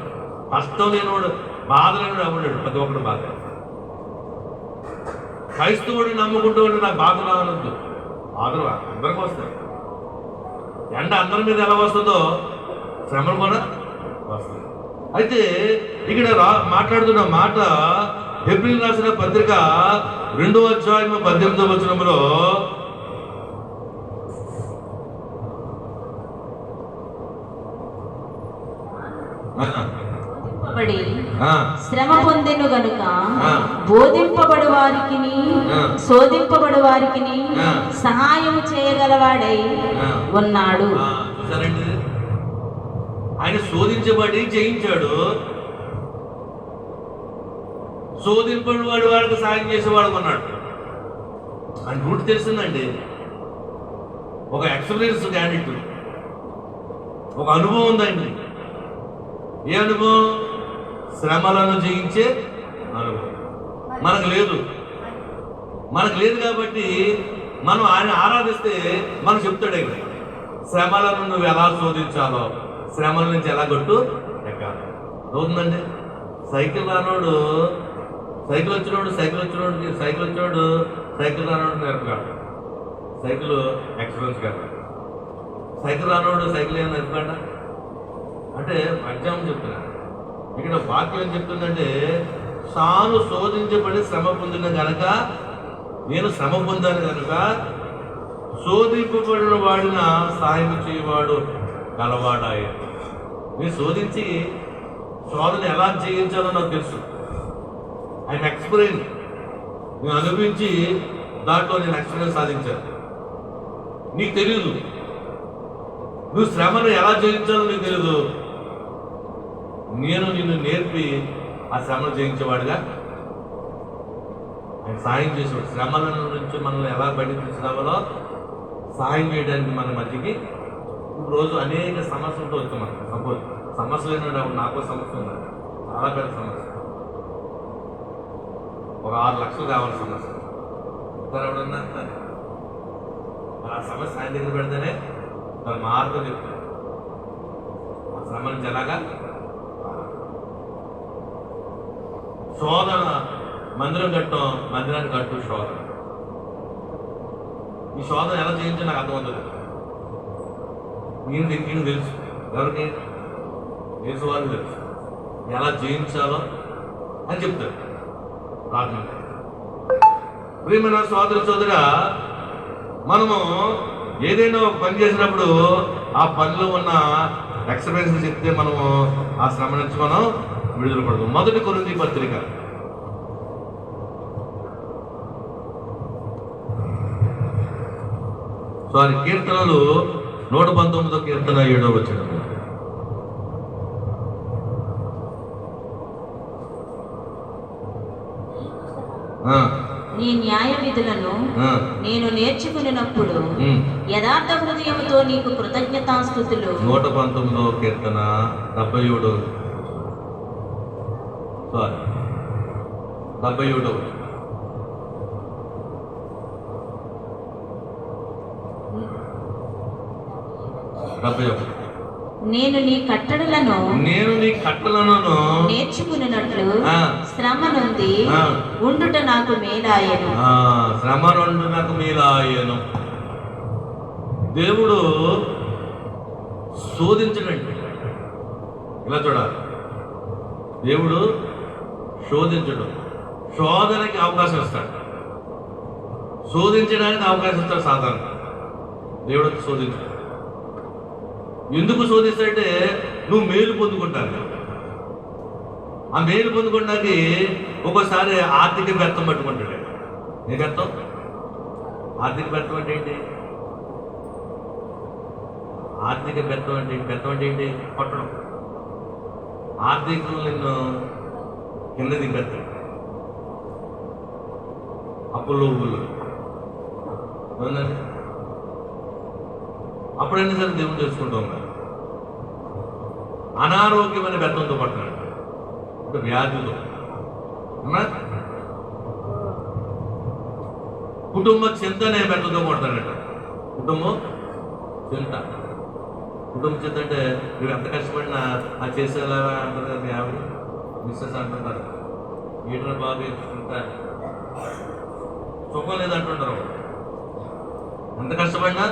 కష్టం లేనివాడు, బాధ లేనివాడు అవ్వలేడు. ప్రతి ఒక్కడు బాధ. క్రైస్తవుడిని నమ్ముకుంటూ ఉంటే నాకు బాధలు రావద్దు. బాధలు అందరికి వస్తాయి. ఎండ అందరి మీద ఎలా వస్తుందో శ్రమలు కూడా వస్తుంది. అయితే ఇక్కడ మాట్లాడుతున్న మాట హెబ్రీయులకు రాసిన పత్రిక 2వ అధ్యాయము 18వ వచనంలో ఆ, శ్రమ పొందెను గనుక ఆ. బోధింపబడు వారికిని ఆ. శోధింపబడు వారికిని ఆ. సహాయం చేయగలవాడై ఆ. ఉన్నాడు. చూసారండి, ఆయన శోధించబడి జయించాడు. శోధింపబడి వాడి వాడికి సాయం చేసేవాడు ఉన్నాడు. ఆయన రూట్ తెలిసిందండి. ఒక ఎక్స్పీరియన్స్ క్యాండిడేట్, ఒక అనుభవం ఉందండి. ఏ అనుభవం? శ్రమలను జయించే అనుభవం మనకు లేదు. మనకు లేదు కాబట్టి మనం ఆయన ఆరాధిస్తే మనం చెప్తాడు ఆయన శ్రమలను నువ్వు ఎలా శోధించాలో, శ్రమల నుంచి ఎలా కొట్టు ఎక్కాలి. అవుతుందండి. సైకిల్ రానోడు సైకిల్ వచ్చినోడు సైకిల్ రానోడు నేర్పగాడు. సైకిల్ ఎక్స్పీరియన్స్ కాదు. సైకిల్ రానోడు సైకిల్ ఏమైనా నేర్పగాడా అంటే ఎగ్జాంపుల్ చెప్తున్నాను. ఇక్కడ వాక్యం ఏం చెప్తుందంటే, తాను శోధించబడి శ్రమ పొందిన గనక, నేను శ్రమ పొందాను కనుక శోధింపబడిన వాడిన సాయం చేయవాడు గలవాడాయ. మీరు శోధించి శోధన ఎలా జయించాలో నాకు తెలుసు. ఆయన ఎక్స్పీరియన్స్ నేను అనుభవించి దాంట్లో నేను ఎక్స్పీరియన్స్ సాధించాను. నీకు తెలియదు, నువ్వు శ్రమను ఎలా జయించాలో నీకు తెలియదు. నేను నిన్ను నేర్పి ఆ శ్రమను జయించేవాడుగా ఆయన సాయం చేసేవాడు. శ్రమల నుంచి మనల్ని ఎలా బయటకు తీసుకురావాలో సాయం చేయడానికి మన మధ్యకి రోజు అనేక సమస్యలతో వచ్చాం. మనకు సపోజ్ సమస్యలు ఏంటంటే, నాకు సమస్య ఉంది, చాలా పెద్ద సమస్య, ఒక 6 లక్షలు కావాలి సమస్య. ఎవడన్నా ఆ సమస్య ఆయన దగ్గర పెడితేనే దాని మార్గం చెప్తారు. ఆ శ్రమ నుంచి ఎలాగా శోధన, మందిరం కట్టడం, మందిరాన్ని కట్టు శోధన. ఈ శోధన ఎలా చేయించో నాకు అర్థమవుతుంది. నేను తెలుసు, ఎవరికి తెలుసు, వాళ్ళు తెలుసు ఎలా జయించాలో అని చెప్తారు. ప్రార్థన. ప్రియమైన సోదర సోదరా, మనము ఏదైనా ఒక పని చేసినప్పుడు ఆ పనిలో ఉన్న ఎక్స్పీరియన్స్ చెప్తే మనము ఆ శ్రమ నుంచి మనం విడుదల పడదు. 1 కొరింథీ పత్రిక 1 కీర్తనలు 119 కీర్తన 7వ వచనం. నీ న్యాయ విధులను నేను నేర్చుకున్నప్పుడు యథార్థ హృదయముతో నీకు కృతజ్ఞతాస్తుతులు. 119 కీర్తన 77 నేను నీ కట్టడలను నేర్చుకున్నట్లు శ్రమ నుండి ఉండుట నాకు మేలాయను. శ్రమ నుండి నాకు మేలాయను. దేవుడు శోధించడండి. ఇలా చూడాలి, దేవుడు శోధించడం, శోధనకి అవకాశం ఇస్తాడు, శోధించడానికి అవకాశం ఇస్తాడు. సాధారణ దేవుడు శోధించడు. ఎందుకు శోధిస్తాడంటే నువ్వు మేలు పొందుకుంటాను. ఆ మేలు పొందుకోవడానికి ఒక్కోసారి ఆర్థిక వ్యర్థం పట్టుకుంటాడు. ఏ వ్యర్థం? ఆర్థిక వ్యర్థం అంటే ఏంటి? ఆర్థిక వ్యర్థం అంటే ఏంటి? కొట్టడం. ఆర్థికంలో నిన్ను కింద దింపేస్తాడు. అప్పుల్లో ఊళ్ళు అవునండి. అప్పుడైనా సరే దేవుడు చేసుకుంటూ ఉన్నారు. అనారోగ్యమైన బెత్తంతో పడుతున్నాడు, అంటే వ్యాధితో. కుటుంబ చింత అనే బెత్తంతో పడతాడట. కుటుంబం చింత అంటే నువ్వు ఎంత కష్టపడినా అది చేసేలా అంటారు కదా. ఆవిడ మిస్సెస్ అంటున్నారు, ఈటల బాబు ఇంత సుఖం లేదు అంటుంటారు. ఎంత కష్టపడినా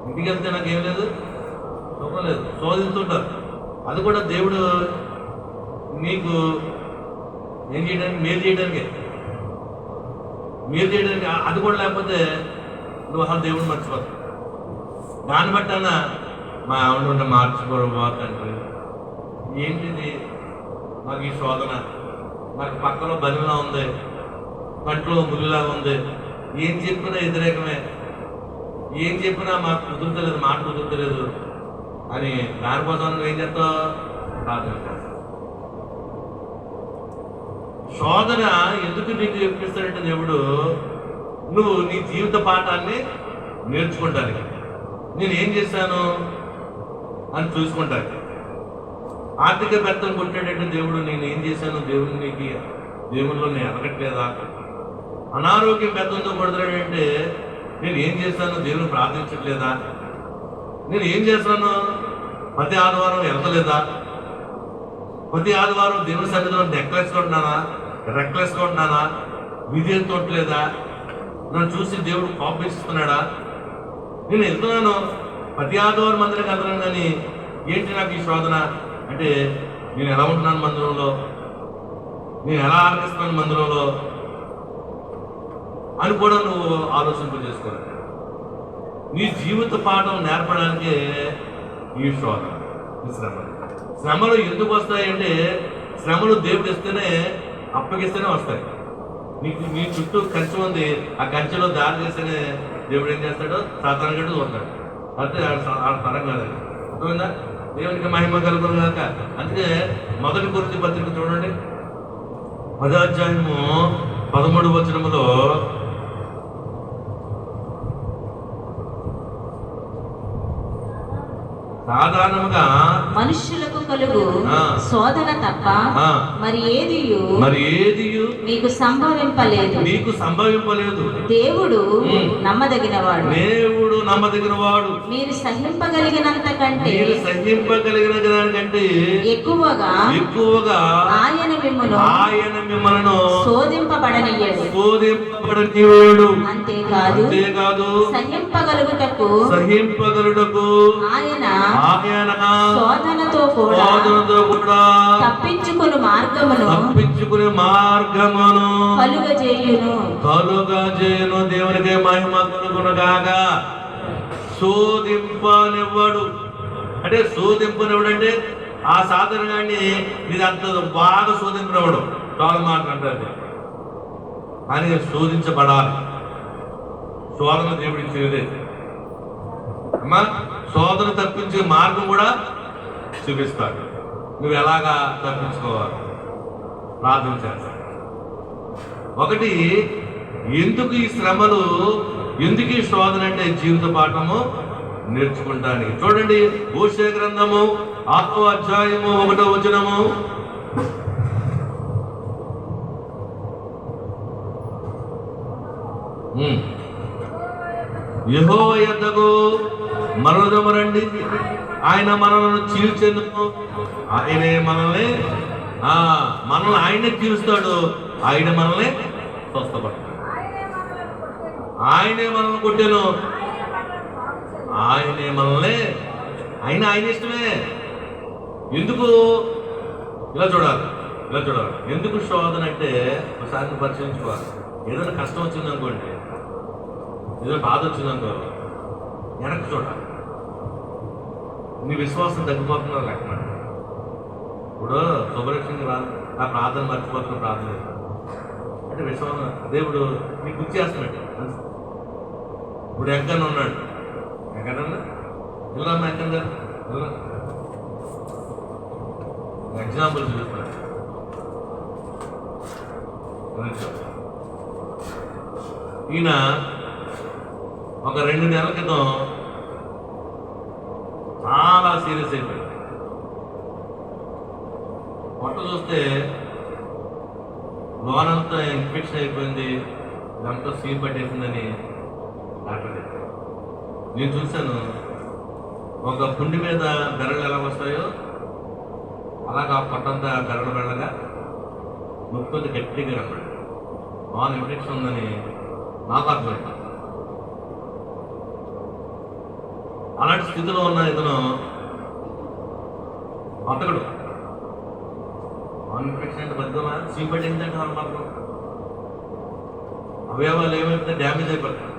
ఇంటికి వెళ్తే నాకేం లేదు, సుఖం లేదు, శోధిస్తుంటారు. అది కూడా దేవుడు నీకు ఏం చేయడానికి, మేలు చేయడానికి. అది కూడా లేకపోతే నువ్వు అసలు దేవుడు మర్చిపోతావు. దాన్ని బట్టి అన్న మా ఆవిడ ఉంటే మార్చుకోవడం తండ్రి ఏంటిది మాకు ఈ శోధన, మాకు పక్కలో బలిలా ఉంది, కంట్లో ముళ్ళులా ఉంది, ఏం చెప్పినా వ్యతిరేకమే, ఏం చెప్పినా మాకు కుదురుతలేదు, మాట కుదురుతలేదు అని దానికోసం నువ్వు ఏం చేస్తావు? ప్రార్థన చేస్తావు. శోధన ఎందుకు నీకు ఎప్పిస్తాడంటే దేవుడు, నువ్వు నీ జీవిత పాఠాన్ని నేర్చుకుంటానికి, నేను ఏం చేశాను అని చూసుకుంటాను. ఆర్థిక పెత్తను కొట్టాడంటే దేవుడు, నేను ఏం చేశాను, దేవునిలో నేను ఎదగట్లేదా? అనారోగ్యం పెద్దంతో కొడతాడంటే నేను ఏం చేశాను, దేవుని ప్రార్థించట్లేదా? నేను ఏం చేస్తాను, ప్రతి ఆదివారం వెళ్తలేదా? ప్రతి ఆదివారం దేవుని సన్నిధిలో నెక్లెస్గా ఉంటున్నానా, రెక్లెస్గా ఉంటున్నానా, విధేయత ఉండలేదా? నన్ను చూసి దేవుడు కోపిస్తున్నాడా? నేను వెళ్తున్నాను, ప్రతి ఆదివారం మందిరం వెళ్తున్నాను, కానీ ఏంటి నాకు ఈ శోధన అంటే, నేను ఎలా ఉంటున్నాను మందిరంలో, నేను ఎలా ఆలోచిస్తున్నాను మందిరంలో అని కూడా నువ్వు ఆలోచింపజేసుకోవాలి. నీ జీవిత పాఠం నేర్పడానికే ఈ శోధన, ఈ శ్రమలు ఎందుకు వస్తాయంటే, శ్రమలు దేవుడు ఇస్తేనే, అప్పగిస్తేనే వస్తాయి. నీ చుట్టూ కంచె ఉంది, ఆ కంచెలో దారి చేస్తేనే దేవుడు ఏం చేస్తాడో సాధారణ గడ్డు చూస్తాడు. అంతే ఆ తరం కాదండి. అర్థమైందా? దేవునికి మహిమ కలుగును కాక. అందుకే మొదటి కొరింథీ పత్రిక చూడండి, 10వ అధ్యాయము 13వ వచనములో, సాధారణంగా మనుష్యులకు కలుగు శోధన తప్ప మరి ఏదియు మీకు సంభవింపలేదు. దేవుడు నమ్మదగినవాడు. మీరు సహింపగలిగినంత కంటే ఎక్కువగా ఆయన మిమ్మును శోధింపబడనియ్యడు. అంతేకాదు సహింపగలుగుటకు ఆయన శోధనతో కూడా తప్పించుకుని మార్గమును కలుగజేయును. దేవునికి మహిమ కలుగును గాక. శోధింపనివ్వడు అంటే, శోధింపనివ్వడంటే ఆ సాధారణంగాన్ని ఇది అంత బాగా శోధింపనివ్వడు, చాలా మాట అంటారు. కానీ శోధించబడాలి. శోధన దేవుడు ఇచ్చేది అమ్మా. శోధన తప్పించే మార్గం కూడా చూపిస్తాడు. నువ్వు ఎలాగా తప్పించుకోవాలి ప్రార్థన చేస్తావు. ఒకటి, ఎందుకు ఈ శ్రమలు, ఎందుకు ఈ శోధన అంటే జీవిత పాఠము నేర్చుకుంటానికి. చూడండి, హోషేయ గ్రంథము 6వ అధ్యాయము 1వ వచనము. యెహోవా యొద్దకు మరొదము రండి, ఆయన మనలను చీల్చెను. ఆయనే మనల్ని ఆయనే చీలుస్తాడు, ఆయన మనల్ని స్వస్థపడతాడు. ఆయనే మనల్ని కొట్టాను, ఆయనే మనల్ని, ఆయన ఇష్టమే. ఎందుకు ఇలా చూడాలి? ఎందుకు శోధన అంటే ఒకసారి పరిశీలించుకోవాలి. ఏదైనా కష్టం వచ్చిందనుకోండి, ఏదైనా బాధ వచ్చిందనుకో, వెనక్కి చూడాలి. నీ విశ్వాసం తగ్గిపోతున్నారు లెక్క. ఇప్పుడు శుభరక్షణకి ఆ ప్రార్థన మర్చిపోతున్న ప్రార్థన అంటే విశ్వాసం, దేవుడు నీకు గుర్తు చేస్తున్నాడు. ఇప్పుడు వెంకన్న ఉన్నాడు, వెంకన్న వెళ్ళామ్మా, వెంకన్న గారు వెళ్ళా, ఎగ్జాంపుల్ చూపిస్తున్నాడు. ఈయన ఒక 2 నెలల క్రితం చాలా సీరియస్ అయిపోయింది. పొట్ట చూస్తే లోనంతా ఇన్ఫెక్షన్ అయిపోయింది, దాంతో సీల్ పట్టేసిందని డాక్టర్ చెప్పారు. నేను చూశాను, ఒక పుండి మీద బెరళ్ళు ఎలా వస్తాయో అలాగా పొట్టంతా బెరడు బెరడగా నొప్పి గట్టిగా అన్నాడు. లోన్ ఇన్ఫెక్షన్ ఉందని నాకు అర్థమైంది. అలాంటి స్థితిలో ఉన్న ఇతను బతకడు. ఇన్ఫెక్షన్ అంటే బతుకమా, సీపట్టి ఏంటంటే వాళ్ళు బతకం, అవయవాలు ఏమైతే డ్యామేజ్ అయిపోతాయి.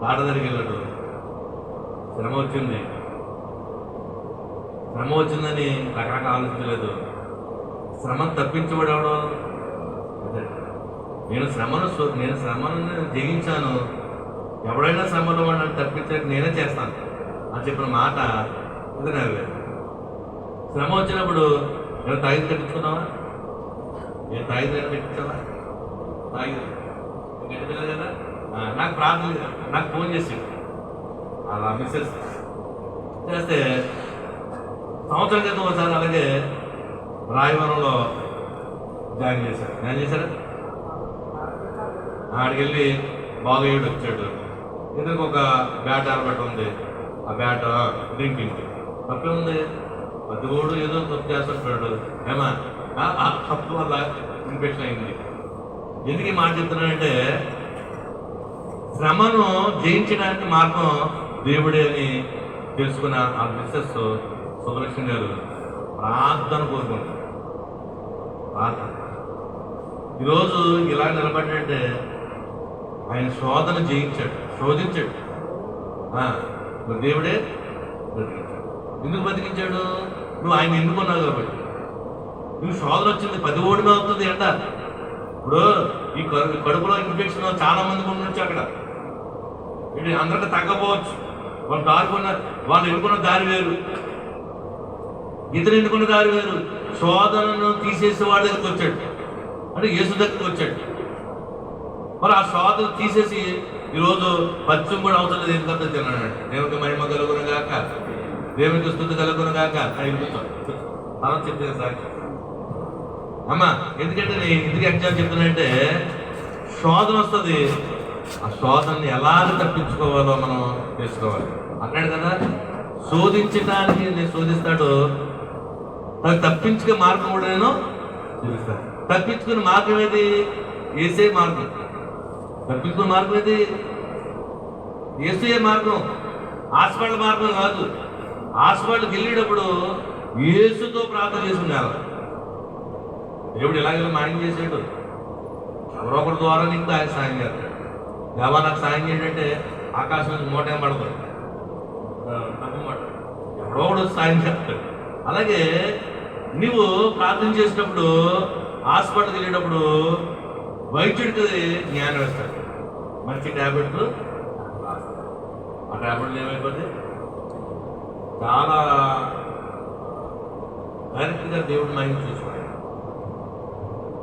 ఆట దగ్గరికి వెళ్ళాడు, శ్రమ వచ్చింది, శ్రమ వచ్చిందని రకరకాల ఆలోచించలేదు. శ్రమను తప్పించబడేవాడు అదే. నేను శ్రమను జయించాను, ఎవడైనా శ్రమలో వాడిని తప్పించడానికి నేనే చేస్తాను అని చెప్పిన మాట ఇది నెరవేరు. శ్రమ వచ్చినప్పుడు నేను తాయిది కట్టించుకున్నావా? నేను తాయిది కట్టించావా? తాయిది కట్టించలేదు కదా. నాకు ప్రార్థన, నాకు ఫోన్ చేసాడు అలా మిస్సెస్ చేస్తే సంవత్సరం క్రితం ఒకసారి అలాగే రాయవరంలో జాయిన్ చేశారు. ఆడికి వెళ్ళి బాగయ్యుడు వచ్చాడు. ఇతనికి ఒక బ్యాట్ అలవాటు ఉంది. ఆ బ్యాట్ డ్రింకింగ్ తప్పే ఉంది. పద్దుగోడు ఏదో తప్పు చేస్తుంటాడు. ఏమా ఆ తప్పు వల్ల ఇన్ఫెక్షన్ అయింది. ఎందుకు ఈ మాట చెప్తున్నానంటే, శ్రమను జయించడానికి మార్గం దేవుడే అని తెలుసుకున్న ఆ మిస్సెస్ సుబ్బలక్ష్మి గారు ప్రార్థన కోరుకుంటారు. ప్రార్థన ఈరోజు ఇలా నిలబడ్డంటే ఆయన శోధన జయించాడు, శోధించాడు. దేవుడే బతికించాడు. ఎందుకు బతికించాడు? నువ్వు ఆయన ఎన్నుకున్నావు కాబట్టి. నువ్వు శోధన వచ్చింది 10 ఓడి మీద అవుతుంది ఎండ. ఇప్పుడు ఈ కడుపులో ఇన్ఫెక్షన్ చాలా మందికి ఉండొచ్చు. అక్కడ ఇది అందరికీ తగ్గపోవచ్చు. వాళ్ళు వాళ్ళు ఎన్నుకున్న దారి వేరు, ఇతను ఎన్నుకున్న దారి వేరు. శోధనను తీసేసి వాడి దగ్గరికి వచ్చాడు, అంటే యేసు దగ్గరికి వచ్చాడు. మరి ఆ శోధన తీసేసి ఈరోజు పచ్చం కూడా అవసరం లేదు. ఎందుకంటే తిన్నాడు. దేవునికి మహిమ కలుగును గాక, దేవునికి స్తుతి కలుగును గాక అని అలా చెప్తే సార్ అమ్మా. ఎందుకంటే నేను ఎందుకు ఎగ్జామ్ చెప్తున్నానంటే, శోధన వస్తుంది. ఆ శోధనని ఎలాగ తప్పించుకోవాలో మనం తెలుసుకోవాలి. అన్నాడు కదా, శోధించడానికి నేను శోధిస్తాడు, అది తప్పించుకునే మార్గం కూడా నేను చూపిస్తాను. తప్పించుకునే మార్గం ఏది? ఏసే మార్గం. తప్పించుకునే మార్గం ఏది? ఏసే మార్గం. హాస్పిటల్ మార్గం కాదు. హాస్పిటల్కి వెళ్ళేటప్పుడు యేసుతో ప్రార్థన చేసుకున్నారు. దేవుడు ఎలాగైనా మాయం చేసాడు. ఎవరో ఒకరి ద్వారా నీకు ఆయన సాయం చేస్తాడు. దేవా నాకు సాయం చేయంటే ఆకాశం నుంచి మూట ఏం పడతాడు, ఎవరో ఒకడు సాయం చేస్తాడు. అలాగే నువ్వు ప్రార్థన చేసినప్పుడు, హాస్పిటల్కి వెళ్ళేటప్పుడు వైద్యుడికి జ్ఞానం వేస్తాడు. మంచి ట్యాబ్లెట్లు ఆ ట్యాబ్లెట్లు ఏమైపోతే చాలా డైరెక్ట్గా దేవుడు మహిమ చూసుకోవాలి.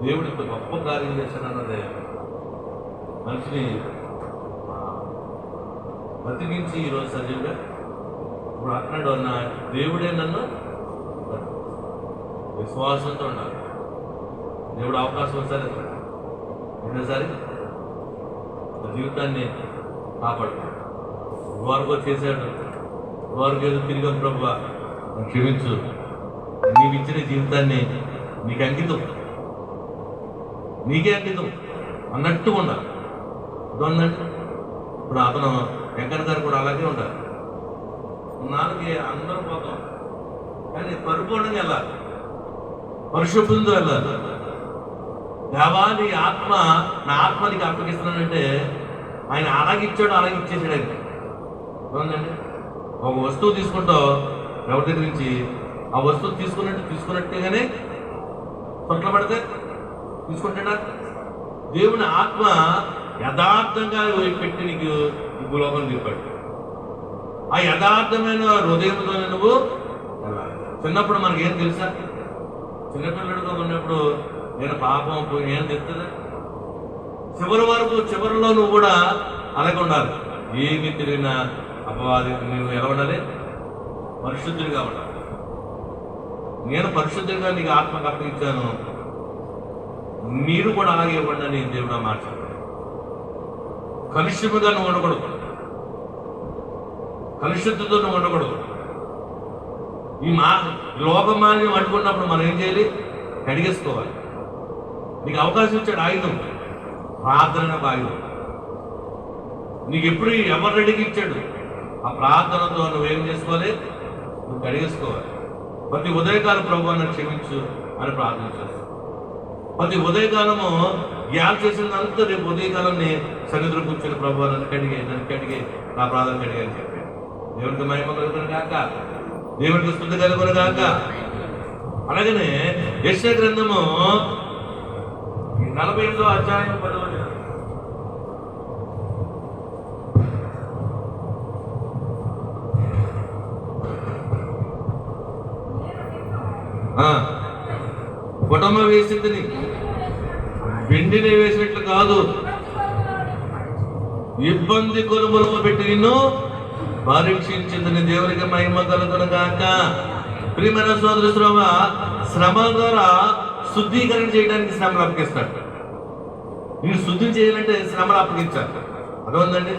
దేవుడు ఇంత గొప్ప కార్యం చేశాడన్నదే మనిషిని బతికించి ఈరోజు సజీవుగా ఇప్పుడు అన్నాడు అన్న దేవుడే నన్ను విశ్వాసంతో ఉండాలి. దేవుడు అవకాశం వస్తుంది రెండోసారి జీవితాన్ని కాపాడుతాడు. వారికో చేశాడు, వారికి ఏదో తిరిగి ప్రభువా క్షమించు, నీకు ఇచ్చిన జీవితాన్ని నీకు అంకితం, నీకే అంకితం అన్నట్టుగా ఉండాలి. ఉందండి. ఇప్పుడు అతను వెంకన్న గారు కూడా అలాగే ఉండాలి. నాలుగే అందరూ పోతాం, కానీ పరిపూర్ణంగా వెళ్ళాలి, పరిశుభ్రంతో వెళ్ళాలి. దేవా నీ ఆత్మ, నా ఆత్మ నీకు అప్పగిస్తున్నానంటే ఆయన అలాగిచ్చాడు, అలాగిచ్చేసాడు. ఆయన ఉందండి. ఒక వస్తువు తీసుకుంటావు ఎవరి దగ్గర నుంచి, ఆ వస్తువు తీసుకున్నట్టుగానే పట్ల పడితే తీసుకుంటాడా? దేవుని ఆత్మ యథార్థంగా పెట్టి నీకు ఈ లోకం తిప్పాడు. ఆ యథార్థమైన హృదయంతో నువ్వు వెళ్ళాలి. చిన్నప్పుడు మనకి ఏం తెలుసా? చిన్నపిల్లడితో ఉన్నప్పుడు నేను పాపం పోయి ఏం తెలుస్తుందా? చివరి వరకు, చివరిలో నువ్వు కూడా అలాగే ఉండాలి. ఏమి తిరిగిన అపవాది నువ్వు ఎలా ఉండాలి? పరిశుద్ధుడిగా ఉండాలి. నేను పరిశుద్ధంగా నీకు ఆత్మకు అప్పగించాను, మీరు కూడా అలాగే ఇవ్వండి అని దేవుడు మార్చాడు. కలుషితంగా నువ్వు ఉండకూడదు, కలుషితంతో నువ్వు ఉండకూడదు. ఈ లోకమాన్ని వండుకున్నప్పుడు మనం ఏం చేయాలి? కడిగేసుకోవాలి. నీకు అవకాశం ఇచ్చాడు ఆయుధం, ప్రార్థన ఒక ఆయుధం. నీకు ఎప్పుడు ఎవరు రెడీకి ఇచ్చాడు? ఆ ప్రార్థనతో నువ్వేం చేసుకోవాలి? నువ్వు కడిగేసుకోవాలి. ప్రతి ఉదయకాలం ప్రభు నన్ను క్షమించు అని ప్రార్థన చేస్తాను. ప్రతి ఉదయకాలము గ్యాప్ చేసినంత రేపు ఉదయకాలాన్ని సన్నిధిలో కూర్చొని ప్రభు నన్ను కడిగే నా ప్రార్థన కడిగే అని చెప్పాను. దేవునికి మహిమ కలుగుతుంది కాక దేవుడికి స్తుతి కలుగును గాక. అలాగనే యెషయా గ్రంథము 48వ అధ్యాయం 10వ వచనం. కుటుంబం వేసింది వెండిని వేసినట్లు కాదు, ఇబ్బంది కొలుములు పెట్టి నిన్ను పరీక్షించిందని. దేవునికి మహిమ కలుగును గాక. ప్రియమైన సోదర శ్రమ, శ్రమల ద్వారా శుద్ధీకరణ చేయడానికి శ్రమలు అప్పగిస్తాడు. నేను శుద్ధి చేయాలంటే శ్రమలు అప్పగించాలి. అర్థమైందండి?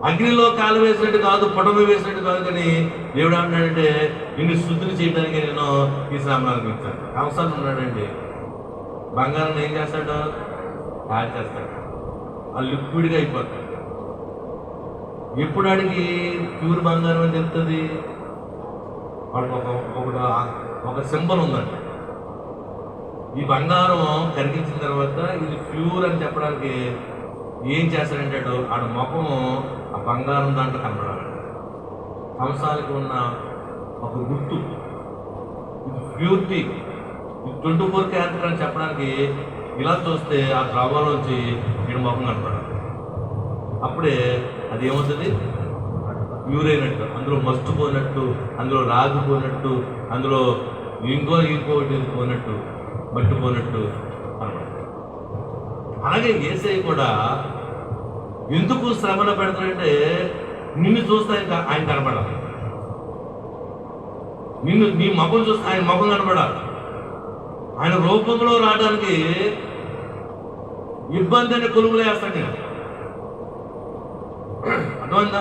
అగ్నిలో కాలు వేసినట్టు కాదు, పొటమ వేసినట్టు కాదు, కానీ దేవుడు అన్నాడంటే నిన్ను శుద్ధిని చేయడానికి నేను ఈ శ్రమలు అనిపించాను. అవసరం ఉన్నాడండి. బంగారం ఏం చేస్తాడు? కాల్ చేస్తాడు, ఆ లిక్విడ్గా అయిపోతాడు. ఎప్పుడు అడిగి ప్యూర్ బంగారం అని చెప్తుంది? వాడికి ఒక సింబల్ ఉందండి. ఈ బంగారం కరిగించిన తర్వాత ఇది ప్యూర్ అని చెప్పడానికి ఏం చేస్తాడంటాడు? ఆడ ముఖము ఆ బంగారం దాంట్లో కనపడాలి. కంసాలకి ఉన్న ఒక గుర్తు, ఇది ప్యూరిటీ, ఇది 24 క్యారెక్టర్ అని చెప్పడానికి ఇలా చూస్తే ఆ ద్రవ్యంలోంచి వీడి ముఖం కనపడాలి. అప్పుడే అది ఏమవుతుంది? ప్యూర్ అయినట్టు, అందులో మస్టు పోయినట్టు, అందులో రాగి పోయినట్టు, అందులో ఇంకోటి పోయినట్టు, మట్టి పోయినట్టు అనమాట. అలాగే యేసయ్య కూడా ఎందుకు శ్రమలో పెడతాడంటే నిన్ను చూస్తే ఆయన కనపడాలి. నీ ముఖం చూస్తే ఆయన ముఖం కనపడాలి. ఆయన రూపంలో రావడానికి ఇబ్బంది అనే కొలువులు వేస్తాడు నేను. అర్థమైందా?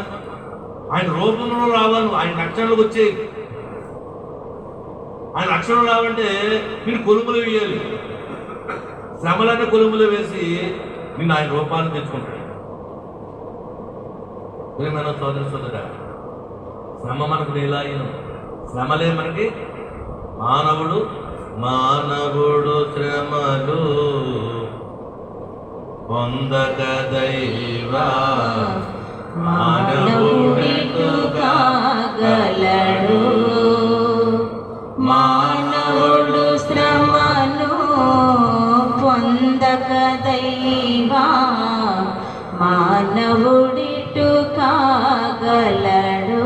ఆయన రూపంలో రావాలి, ఆయన లక్షణాలకు వచ్చేది. ఆయన లక్షణం రావంటే నేను కొలుములు వేయాలి. శ్రమలన్నీ కొలుములు వేసి నిన్ను ఆయన రూపాన్ని తెచ్చుకుంటాడు. ప్రియమైన సోదర సోదర, శ్రమ మనకు నిలాయనం. శ్రమలే మనకి మానవుడు శ్రమలు పొందక దైవా మానవుడిటు కాగలడు. మానవుడు శ్రమను పొందక దైవా మానవుడిటు కాగలడు.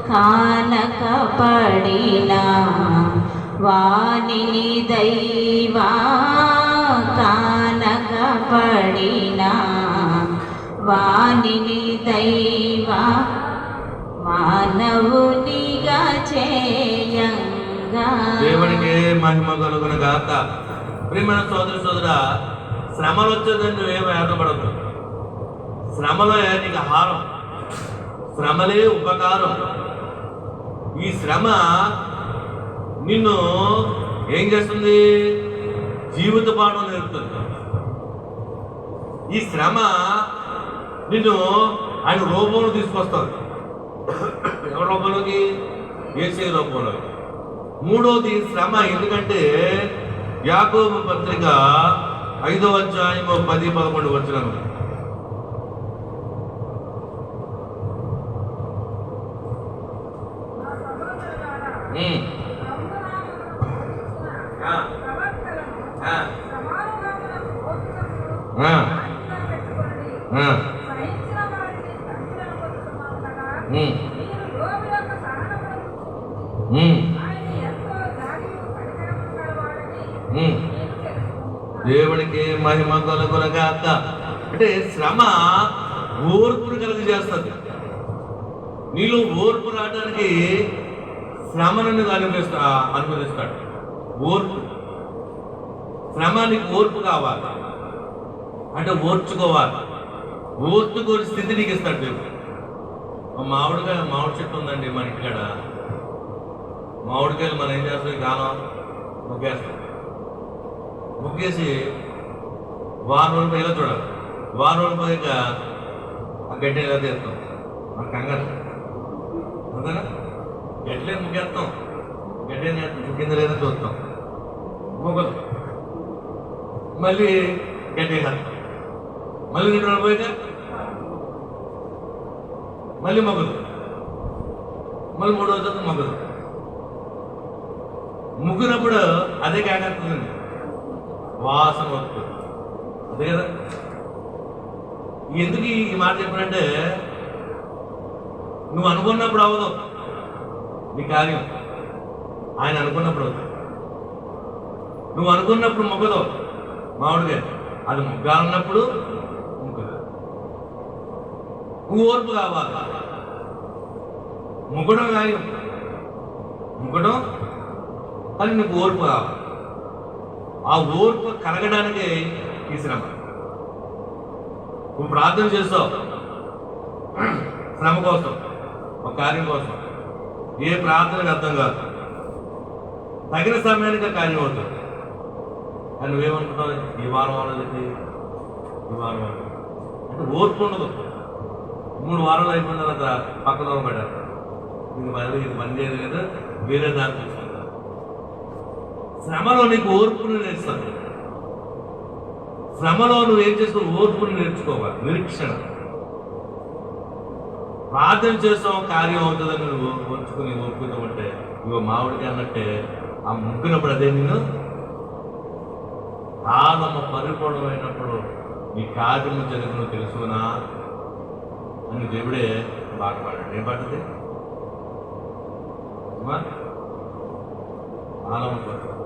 కానక పడిన వానిని దైవా కానక పడిన వానిని దైవా మానవునిగా చేయంగా. దేవునికి మహిమ కలుగును గాక. ప్రియమైన సోదర సోదర, శ్రమలు వచ్చేదని నువ్వేమో ఏర్పడద్దు. శ్రమలే నీకు ఆహారం, శ్రమలే ఉపకారం. ఈ శ్రమ నిన్ను ఏం చేస్తుంది? జీవిత పాఠం నేర్పుతుంది. ఈ శ్రమ నిన్ను ఆయన రూపంలో తీసుకొస్తుంది. ఎవరి రూపంలోకి? యేసయ్య రూపంలోకి. మూడోది శ్రమ. ఎందుకంటే యాకోబు పత్రిక 5వ అధ్యాయము 10-11 వచనములు. దేవునికి మహిమ కలుగును గాక. అంటే శ్రమ ఓర్పును కలిగి చేస్తుంది. నీలో ఓర్పు రావడానికి శ్రమను అనుమతిస్తాడు. ఓర్పు, శ్రమ నీకు ఓర్పు కావాలి అంటే ఓర్చుకోవాలి. ఓర్చుకోని స్థితి నీకు ఇస్తాడు దేవుడు. మామిడి చెట్టు ఉందండి మన ఇంటికాడ. మామిడికాయలు మనం ఏం చేస్తాం? ఈ కాలం ముగ్గేస్తాం. ముగ్గేసి వారం రోజులు ఇలా చూడాలి. వారం రోజులు పోయాక ఆ గడ్డి ఇలా తీస్తాం. మన కంగారు అంతేనా? గడ్డలే ముగ్గేస్తాం, గడ్డి కింద లేదా చూస్తాం, మొగలు మళ్ళీ గడ్డి వేస్తాం. మళ్ళీ 2 రోజులు పోయాక మళ్ళీ మొగలు. మళ్ళీ మూడో రోజు మొగ్గదు. ముగ్గునప్పుడు అదే కేకేస్తుందండి, వాసన వస్తుంది. అదే కదా. ఎందుకు ఈ మాట చెప్పానంటే, నువ్వు అనుకున్నప్పుడు అవ్వదు నీ కార్యం, ఆయన అనుకున్నప్పుడు అవుతుంది. నువ్వు అనుకున్నప్పుడు మొగ్గదు మామిడిగా, అది మొగ్గాలన్నప్పుడు ముగ్గుదు. నువ్వు ఓర్పు కావాలి. ముగ్గడం కార్యం, ముగ్గడం, కానీ నీకు ఓర్పు కావాలి. ఆ ఓర్పు కలగడానికి ఈ శ్రమ. నువ్వు ప్రార్థన చేస్తావు శ్రమ కోసం, ఒక కార్యం కోసం. ఏ ప్రార్థనకు అర్థం కాదు, తగిన సమయానికి ఆ కార్యం అవుతుంది. కానీ నువ్వేమనుకుంటావు, ఈ వారం వాళ్ళది, ఈ వారం వాళ్ళు అంటే ఓర్పు ఉండదు. 3 వారాలు అయిపోయిన తర్వాత పక్కన పెట్టారు, ఇది పని చేయదు కదా, వేరే దారి చూసుకుంటారు. శ్రమలో నీకు ఓర్పుని నేర్చుతాను. శ్రమలో నువ్వు ఏం చేస్తావు, ఓర్పుని నేర్చుకోవాలి, నిరీక్షణ. ప్రార్థన చేస్తాం కార్యం అవుతుందని నువ్వు ఓర్చుకుని ఓర్పుతామంటే, ఇవో మామిడికి అన్నట్టే ఆ ముగ్గునప్పుడు అదే నేను కాలమ్మ పరిపూర్ణమైనప్పుడు నీ కార్యము జరుగును తెలుసునా అని దేవుడే పాట పాడాడు. ఏం పాటది? కాలమ్మ పరిపూర్ణ.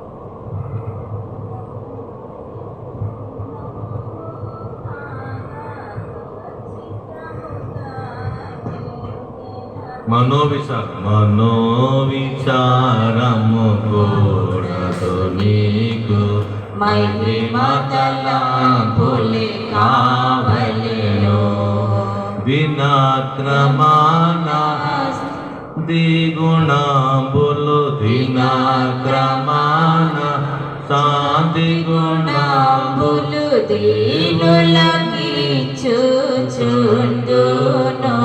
మనోవిచారము కూడదు నీకు, మహిమ తలంపులే కావలెను. దినక్రమాన దిగుణంబులు, దినక్రమాన సాదిగుణంబులు దీనులకిచ్చుచుండును,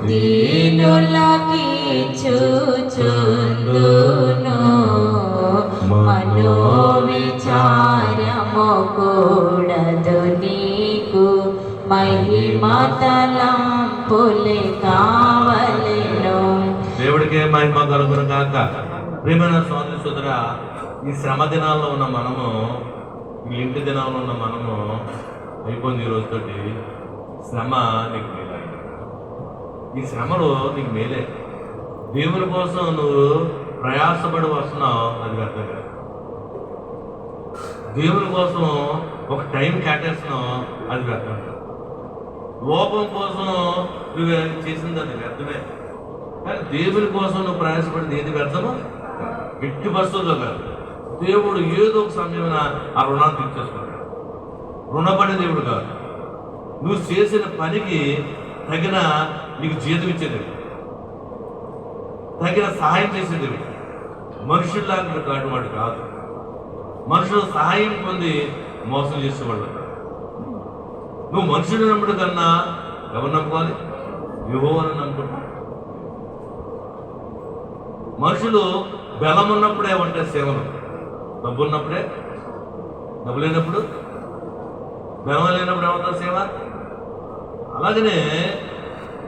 దీనులకిచ్చుచుండును. మనోవిచారము కూడదు నీకు, మహిమ తలంపులే కావలెను. దేవుడికే మహిమ కలుగును కాక. ప్రియమైన సోదరి సోదరా, ఈ శ్రమ దినాల్లో ఉన్న మనము, ఈ ఇంటి దినాల్లో ఉన్న మనము అయిపోయింది ఈ రోజుతోటి. శ్రమ నీకు మేలే, ఈ శ్రమలో నీకు మేలే. దేవుని కోసం నువ్వు ప్రయాసపడి వస్తున్నావు, అది వ్యర్థం కాదు. దేవుని కోసం ఒక టైం కేటాయిస్తున్నావు, అది వ్యర్థం కాదు. లోపం కోసం నువ్వు చేసింది అది వ్యర్థమే. కానీ దేవుని కోసం నువ్వు ప్రయాసపడింది ఏది వ్యర్థమో ఎట్టి బస్సుల్లో కాదు. దేవుడు ఏదో ఒక సమయమున ఆ రుణాన్ని తీర్చేసుకుంటాడు. రుణపడే దేవుడు కాదు. నువ్వు చేసిన పనికి తగిన నీకు జీతం ఇచ్చేదేవి, తగిన సహాయం చేసేదేవి. మనుషుల్లాగా కాదు వాడు కాదు. మనుషులు సహాయం పొంది మోసం చేసేవాళ్ళు. నువ్వు మనుషులు నమ్ముడు కన్నా ఎవరు నమ్ముకోవాలి? యెహోవాను నమ్ముకుంటా. మనుషులు బలం ఉన్నప్పుడే ఉంటాయి సేవలు, డబ్బు ఉన్నప్పుడే, డబ్బు లేనప్పుడు, బలం లేనప్పుడు ఏమవుతుంది సేవ. అలాగనే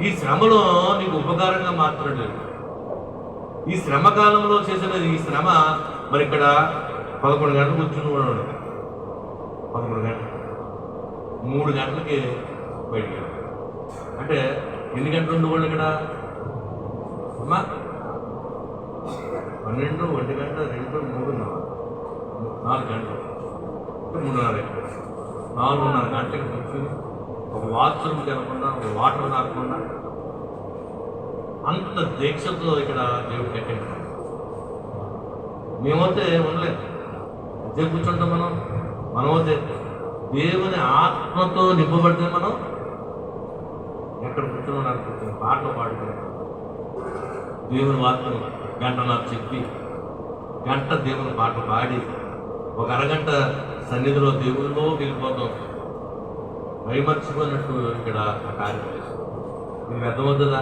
ఈ శ్రమలో నీకు ఉపకారంగా మాత్రమే. ఈ శ్రమ కాలంలో చేసినది ఈ శ్రమ. మరి ఇక్కడ 11 గంటలు కూర్చుని కూడా 11 గంటలు, 3 గంటలకి బయటికి. అంటే ఎన్ని గంటలు ఉండేవాళ్ళు ఇక్కడ అమ్మా? 12, 1 గంట, 2, 3, 4 గంటలు, 4:30 గంటలకి కూర్చుని ఒక వాష్రూమ్ తినకుండా, ఒక వాటర్ తాగకుండా అంత దీక్షతో ఇక్కడ దేవుడు కట్టించాడు. మేమైతే ఉండలేదు, అదే కూర్చుంటాం మనమైతే దేవుని ఆత్మతో నింపబడితే మనం ఎక్కడ కూర్చున్నాను కూర్చొని పాటలు పాడుతున్నాం. దేవుని వాక్యం గంటన్నర చెప్పి, గంట దేవుని పాటలు పాడి, ఒక అరగంట సన్నిధిలో దేవునిలో వెళ్ళిపోతాం. భయమర్చిపోయినట్టు ఇక్కడ ఆ కార్యం చేస్తాం. మీకు అర్థమవుతుందా?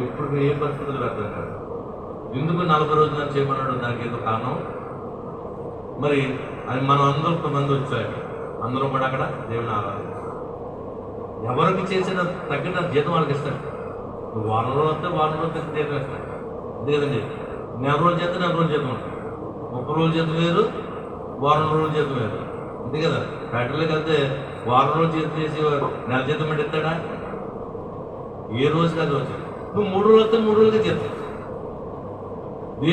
ఎప్పుడు ఏ పరిస్థితులు అర్థం కాదు. ఎందుకు 40 రోజులు చేయమన్నాడు? దానికి ఏదో కారణం. మరి అది మనం అందరూ కొంతమంది వచ్చారు, అందరూ కూడా అక్కడ దేవుని ఆరాధన. ఎవరికి చేసిన తగిన జీతం వాళ్ళకి ఇస్తారు. వారంలో వస్తే వారంలో జీతం వేస్తాడు. అంతే కదండి. నెల రోజులు చేస్తే నెల రోజులు జీతం ఉంటుంది. 30 రోజులు జీతం వేరు, వారం రోజులు జీతం వేరు. అంతే కదా. ఫ్యాక్టరీలోకి వెళ్తే వారం రోజులు జీతం చేసి నెల జీతం పెట్టి ఇస్తాడా? ఏ రోజు కాదు రోజు. నువ్వు 3 రోజులు వస్తే 3 రోజులకే జీతం.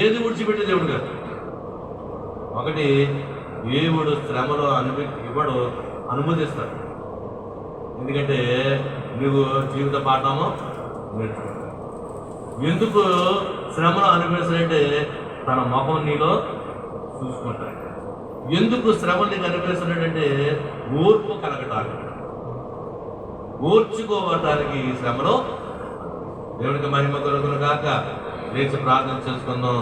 ఏది విడిచిపెట్టే దేవుడు కాదు. ఒకటి, దేవుడు శ్రమలో ఇవ్వడు, అనుమతిస్తాడు. ఎందుకంటే నువ్వు జీవిత పాఠము నేర్చుకుంటావు. ఎందుకు శ్రమలో అనుభవిస్తాడంటే తన ముఖం నీలో చూసుకుంటాడు. ఎందుకు శ్రమలు నీకు అనుభవిస్తున్నాడంటే ఓర్పు కలగటానికి, ఓర్చుకోవటానికి ఈ శ్రమలో. దేవుడికి మహిమ కలుగును గాక. లేచి ప్రార్థన చేసుకుందాం.